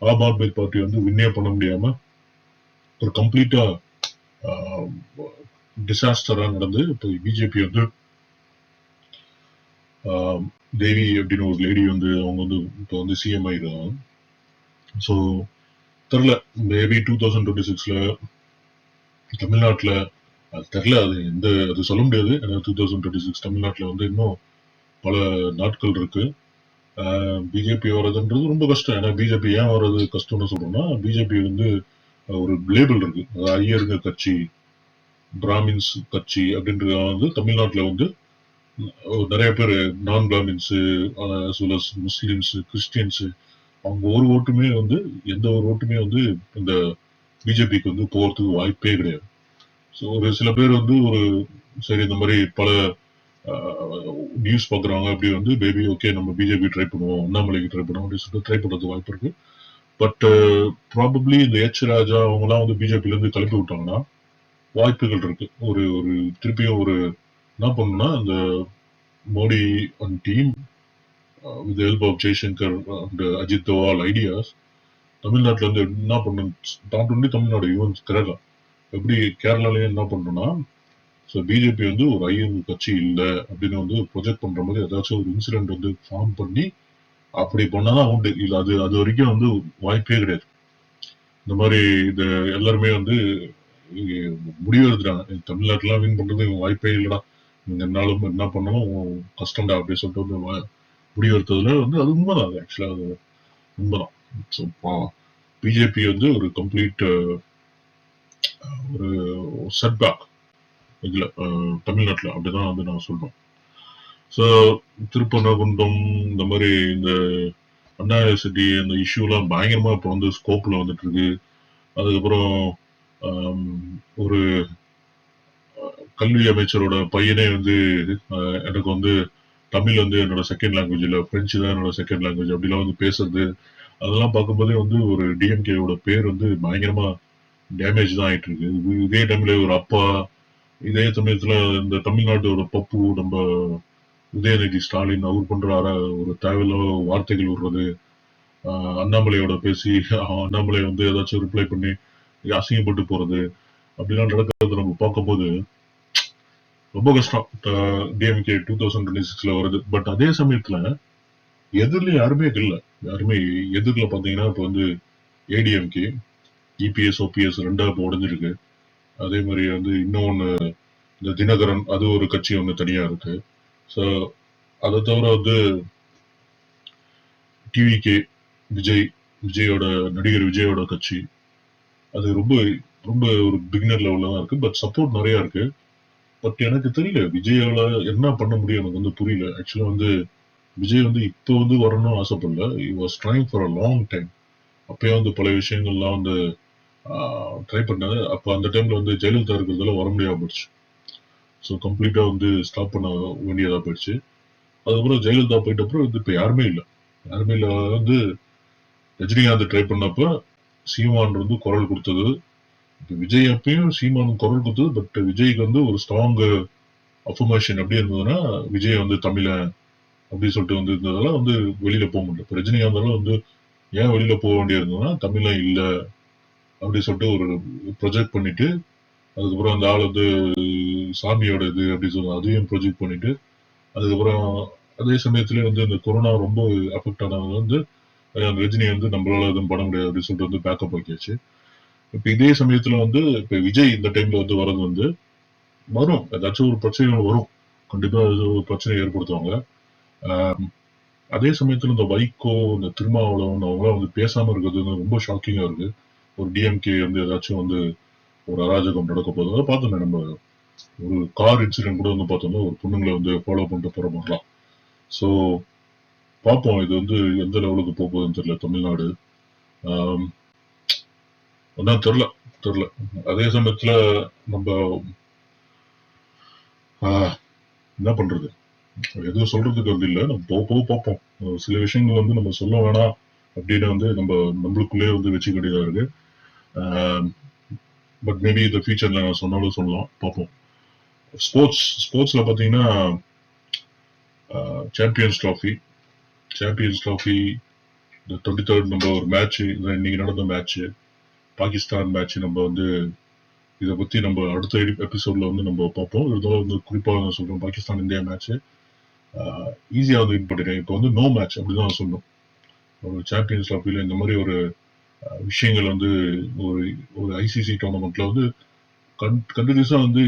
ஆம் ஆத்மி பார்ட்டி வந்து வின்னே பண்ண முடியாம ஒரு கம்ப்ளீட்டா டிசாஸ்டரா நடந்து இப்போ பிஜேபி வந்து தேவி அப்படின்னு ஒரு லேடி வந்து அவங்க வந்து இப்போ வந்து சிஎம் ஆயிருக்காங்க. ஸோ தெரியல, மேபி 2026ல தமிழ்நாட்டுல அது தெரியல, அது அது சொல்ல முடியாது. ஏன்னா 2026 தமிழ்நாட்டுல வந்து இன்னும் பல நாட்கள் இருக்கு. பிஜேபி வர்றதுன்றது ரொம்ப கஷ்டம். ஏன்னா பிஜேபி ஏன் வர்றது கஷ்டம்னு சொல்றோம்னா, பிஜேபி வந்து ஒரு லேபிள் இருக்கு. ஐயருங்க கட்சி, பிராமின்ஸ் கட்சி அப்படின்றது வந்து தமிழ்நாட்டுல வந்து நிறைய பேர் நான் பிராமின்ஸ், முஸ்லிம்ஸ், கிறிஸ்டியன்ஸ், அவங்க ஒரு ஓட்டுமே வந்து எந்த ஒரு ஓட்டுமே வந்து இந்த பிஜேபிக்கு வந்து போறதுக்கு வாய்ப்பே கிடையாது. ஸோ ஒரு சில பேர் வந்து ஒரு சரி இந்த மாதிரி பல நியூஸ் பாக்குறாங்க, அப்படி வந்து பேபி ஓகே நம்ம பிஜேபி ட்ரை பண்ணுவோம், அண்ணாமலைக்கு ட்ரை பண்ணுவோம் அப்படின்னு சொல்லிட்டு ட்ரை பண்றது வாய்ப்பு இருக்கு. பட் ப்ராபப்ளி இந்த ராஜா அவங்க எல்லாம் வந்து பிஜேபில இருந்து கிளப்பி விட்டாங்கன்னா வாய்ப்புகள் இருக்கு. ஒரு ஒரு திருப்பியும் ஒரு என்ன பண்ணணும்னா இந்த Modi and team with help of Jaishankar and Ajit Doval ideas தமிழ்நாட்டுல இருந்து என்ன பண்ணணும், not only Tamil Nadu, even Kerala. எப்படி கேரளாலயே என்ன பண்ணணும்னா, ஸோ பிஜேபி வந்து ஒரு ஐயர் கட்சி இல்லை அப்படின்னு வந்து ப்ரொஜெக்ட் பண்ற மாதிரி ஏதாச்சும் ஒரு இன்சிடென்ட் வந்து ஃபார்ம் பண்ணி அப்படி பண்ணாதான் உண்டு. இல்ல அது அது வரைக்கும் வந்து வாய்ப்பே கிடையாது. இந்த மாதிரி இது எல்லாருமே வந்து முடிவு எடுத்துட்டாங்க, தமிழ்நாட்டுல வின் பண்றது வாய்ப்பே இல்லடா, நீங்க என்னாலும் என்ன பண்ணாலும் கஷ்டம்டா அப்படின்னு சொல்லிட்டு வந்து முடிவு எடுத்ததுல வந்து அது உண்மைதான். ஆக்சுவலா அது உண்மைதான். பிஜேபி வந்து ஒரு கம்ப்ளீட் ஒரு செட்பேக் இதுல தமிழ்நாட்டுல அப்படிதான் வந்து நான் சொல்றோம். ஸோ திருப்பரங்குன்றம் இந்த மாதிரி இந்த அண்ணா யூனிவர்சிட்டி அந்த இஷ்யூலாம் பயங்கரமா இப்போ வந்து ஸ்கோப்ல வந்துட்டு இருக்கு. அதுக்கப்புறம் ஒரு கல்வி அமைச்சரோட பையனே வந்து எனக்கு வந்து தமிழ் வந்து என்னோட செகண்ட் லாங்குவேஜ் இல்ல பிரெஞ்சு தான் என்னோட செகண்ட் லாங்குவேஜ் அப்படிலாம் வந்து பேசுறது அதெல்லாம் பார்க்கும்போதே வந்து ஒரு டிஎம்கேயோட பேர் வந்து பயங்கரமா டேமேஜ் தான் ஆயிட்டு இருக்கு. இதே டைம்ல ஒரு அப்பா இதே சமயத்துல இந்த தமிழ்நாட்டோட பப்பு நம்ம உதயநிதி ஸ்டாலின் அவர் பண்றார ஒரு தேவையில்லாத வார்த்தைகள் விடுறது, அண்ணாமலையோட பேசி அண்ணாமலை வந்து ஏதாச்சும் ரிப்ளை பண்ணி அசிங்கப்பட்டு போறது அப்படிலாம் நடக்கிறது நம்ம பார்க்கும்போது ரொம்ப கஷ்டம். டிஎம்கே 2026 வருது. பட் அதே சமயத்துல எதிரில யாருமே இல்ல. யாருமே எதிரில பாத்தீங்கன்னா இப்ப வந்து ஏடிஎம்கே, இபிஎஸ், ஓபிஎஸ் ரெண்டா இப்ப உடைஞ்சிருக்கு. அதே மாதிரி வந்து இன்னொன்னு இந்த தினகரன் அது ஒரு கட்சி ஒண்ணு தனியா இருக்கு. ஸோ அதை தவிர வந்து டிவிகே விஜயோட நடிகர் விஜயோட கட்சி அது ரொம்ப ரொம்ப ஒரு பிகினர் லெவல்ல தான் இருக்கு. பட் சப்போர்ட் நிறைய இருக்கு. பட் எனக்கு தெரியல விஜயால என்ன பண்ண முடியும் எனக்கு வந்து புரியல. ஆக்சுவலா வந்து விஜய் வந்து இப்போ வந்து வரணும்னு ஆசைப்படல. He was trying for a long time. அப்பயே வந்து பல விஷயங்கள்லாம் வந்து ட்ரை பண்ணாரு. அப்போ அந்த டைம்ல வந்து ஜெயலலிதா இருக்கிறதால வர முடியாம போயிடுச்சு. ஸோ கம்ப்ளீட்டா வந்து ஸ்டாப் பண்ண வேண்டியதா போயிடுச்சு. அதுக்கப்புறம் ஜெயலலிதா போயிட்ட அப்புறம் வந்து இப்போ யாருமே இல்லை. யாருமே இல்லை வந்து ரஜினிகாந்த் ட்ரை பண்ணப்ப சீமான் வந்து குரல் கொடுத்தது. இப்போ விஜய் அப்பயும் சீமான் குரல் கொடுத்தது. பட் விஜய்க்கு வந்து ஒரு ஸ்ட்ராங் அஃபர்மேஷன் எப்படி இருந்ததுன்னா விஜய் வந்து தமிழன் அப்படின்னு சொல்லிட்டு வந்து இருந்ததால வந்து வெளியில போக முடியல. இப்போ ரஜினிகாந்தாலும் வந்து ஏன் வெளியில போக வேண்டியிருந்ததுன்னா தமிழன் இல்லை அப்படின்னு சொல்லிட்டு ஒரு ப்ரொஜெக்ட் பண்ணிட்டு அதுக்கப்புறம் அந்த ஆள் வந்து சாமியோட இது அப்படின்னு சொல்லி அதையும் ப்ரொஜெக்ட் பண்ணிட்டு அதுக்கப்புறம் அதே சமயத்துல வந்து இந்த கொரோனா ரொம்ப அஃபெக்ட் ஆனவங்க வந்து ரஜினி வந்து நம்மளால எதுவும் பண்ண முடியாது அப்படின்னு சொல்லிட்டு வந்து பேக்கப் ஆக்கியாச்சு. இப்ப இதே சமயத்துல வந்து இப்ப விஜய் இந்த டைம்ல வந்து வரது வந்து வரும் ஏதாச்சும் ஒரு பிரச்சனைகள் வரும். கண்டிப்பா ஒரு பிரச்சனை ஏற்படுத்துவாங்க. அதே சமயத்துல இந்த வைகோ இந்த திருமாவளவன் அவங்களாம் வந்து பேசாம இருக்கிறது ரொம்ப ஷாக்கிங்கா இருக்கு. ஒரு டிஎம்கே வந்து ஏதாச்சும் வந்து ஒரு அராஜகம் நடக்க போதும் பார்த்தோமே நம்ம ஒரு கார் இன்சிடென்ட் கூட வந்து பார்த்தோம்னா ஒரு பொண்ணுங்களை வந்து ஃபாலோ பண்ணிட்டு போற மாதிரிலாம். ஸோ பார்ப்போம் இது வந்து எந்த லெவலுக்கு போகுதுன்னு தெரியல தமிழ்நாடு. ஒன்னும் தெரியல. அதே சமயத்துல நம்ம என்ன பண்றது எதுவும் சொல்றதுக்கு வந்து இல்லை. நம்ம போக போக பார்ப்போம். சில விஷயங்கள் வந்து நம்ம சொல்ல வேணாம் அப்படின்னு வந்து நம்மளுக்குள்ளே வந்து வச்சுக்கிட்டே இருக்கு. பட் மேபி இந்த ஃபியூச்சர்ல நான் சொன்னாலும் சொல்லலாம். பார்ப்போம். ஸ்போர்ட்ஸ்ல பாத்தீங்கன்னா சாம்பியன்ஸ் ட்ராஃபி இந்த 23rd நம்ம ஒரு மேட்ச் இன்னைக்கு நடந்த மேட்ச் பாகிஸ்தான் மேட்ச் நம்ம வந்து இதை பத்தி நம்ம அடுத்த எபிசோட்ல வந்து நம்ம பார்ப்போம். இருந்தாலும் வந்து குறிப்பாக நான் சொல்றோம் பாகிஸ்தான் இந்தியா மேட்ச் ஈஸியா வந்து வின் பண்ணிட்டேன். இப்போ வந்து நோ மேட்ச் அப்படிதான் சொல்லணும். ஒரு சாம்பியன்ஸ் ட்ராஃபில இந்த மாதிரி ஒரு விஷயங்கள் வந்து ஒரு ஒரு ஐசிசி டோர்னமெண்ட்ல வந்து கண்டினியூஸா வந்து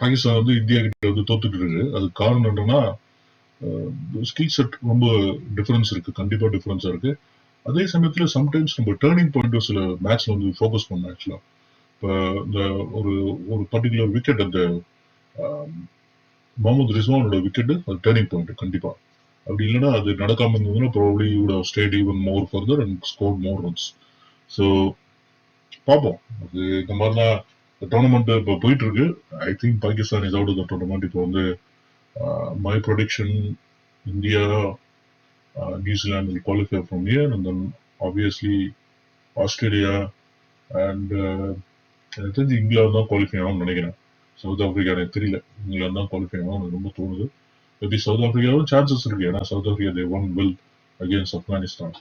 பாகிஸ்தான் வந்து இந்தியா கிட்ட வந்து தோத்துட்டு இருக்கு. அது காரணம் என்னன்னா ஸ்கில் செட் ரொம்ப டிஃபரன்ஸ் இருக்கு. கண்டிப்பா டிஃபரன்ஸா இருக்கு. அதே சமயத்துல சம்டைம்ஸ் நம்ம டேர்னிங் பாயிண்ட் சில மேட்ச்ல வந்து ஃபோக்கஸ் பண்ணோம். ஆக்சுவலா இப்போ இந்த ஒரு ஒரு பர்டிகுலர் விக்கெட் அந்த முகமது ரிஸ்வானோட விக்கெட் அது டேர்னிங் பாயிண்ட் கண்டிப்பா. அப்படி இல்லைன்னா அது நடக்காம இருந்ததுன்னா probably would have state even more further and scored more runs. So பார்ப்போம். அது இந்த மாதிரிலாம் டோர்னமெண்ட் இப்போ போயிட்டு இருக்கு. I think Pakistan is out of the tournament. இப்போ வந்து my prediction India, New Zealand will qualify from here, and then obviously Australia and எனக்கு தெரிஞ்சு இங்கிலாந்து தான் குவாலிஃபை ஆகும்னு நினைக்கிறேன். சவுத் ஆப்பிரிக்கா எனக்கு தெரியல. இங்கிலாந்து தான் குவாலிஃபை ஆகும் எனக்கு ரொம்ப தோணுது. மேபி சவுத் ஆப்பிரிக்காவும் சான்சஸ் இருக்கு. ஏன்னா South Africa they won well against Afghanistan.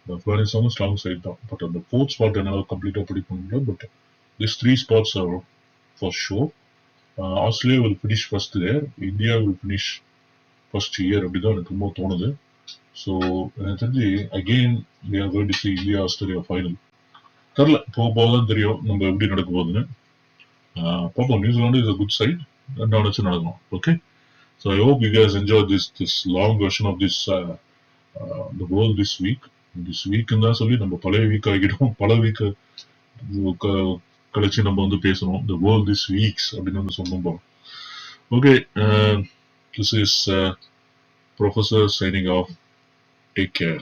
ஆப்கானிஸ்தானும் ஸ்ட்ராங் சைட் தான். பட் அந்த 4th ஸ்பாட் என்னால் கம்ப்ளீட்டா பிடிக்க முடியல. But this 3 spots are for sure. Australia will finish first there. India will finish first here. அப்படிதான் எனக்கு ரொம்ப தோணுது. ஸோ எனக்கு தெரிஞ்சு again we are going to see India Australia final. தெரியல போக போகதான் தெரியும் நம்ம எப்படி நடக்க போகுதுன்னு. பார்ப்போம். New Zealand is a good side. நினைச்சு நடக்கும். Okay. So I hope you guys enjoyed this long version of this the world this week. This வீக்குன்னு தான் சொல்லி நம்ம பழைய வீக் ஆகிட்டோம். பல வீக் கழிச்சு நம்ம வந்து பேசணும். த வேர்ல்ட் திஸ் வீக்ஸ் அப்படின்னு வந்து சொன்னோம் போல. Okay, this is professor signing off. Take care.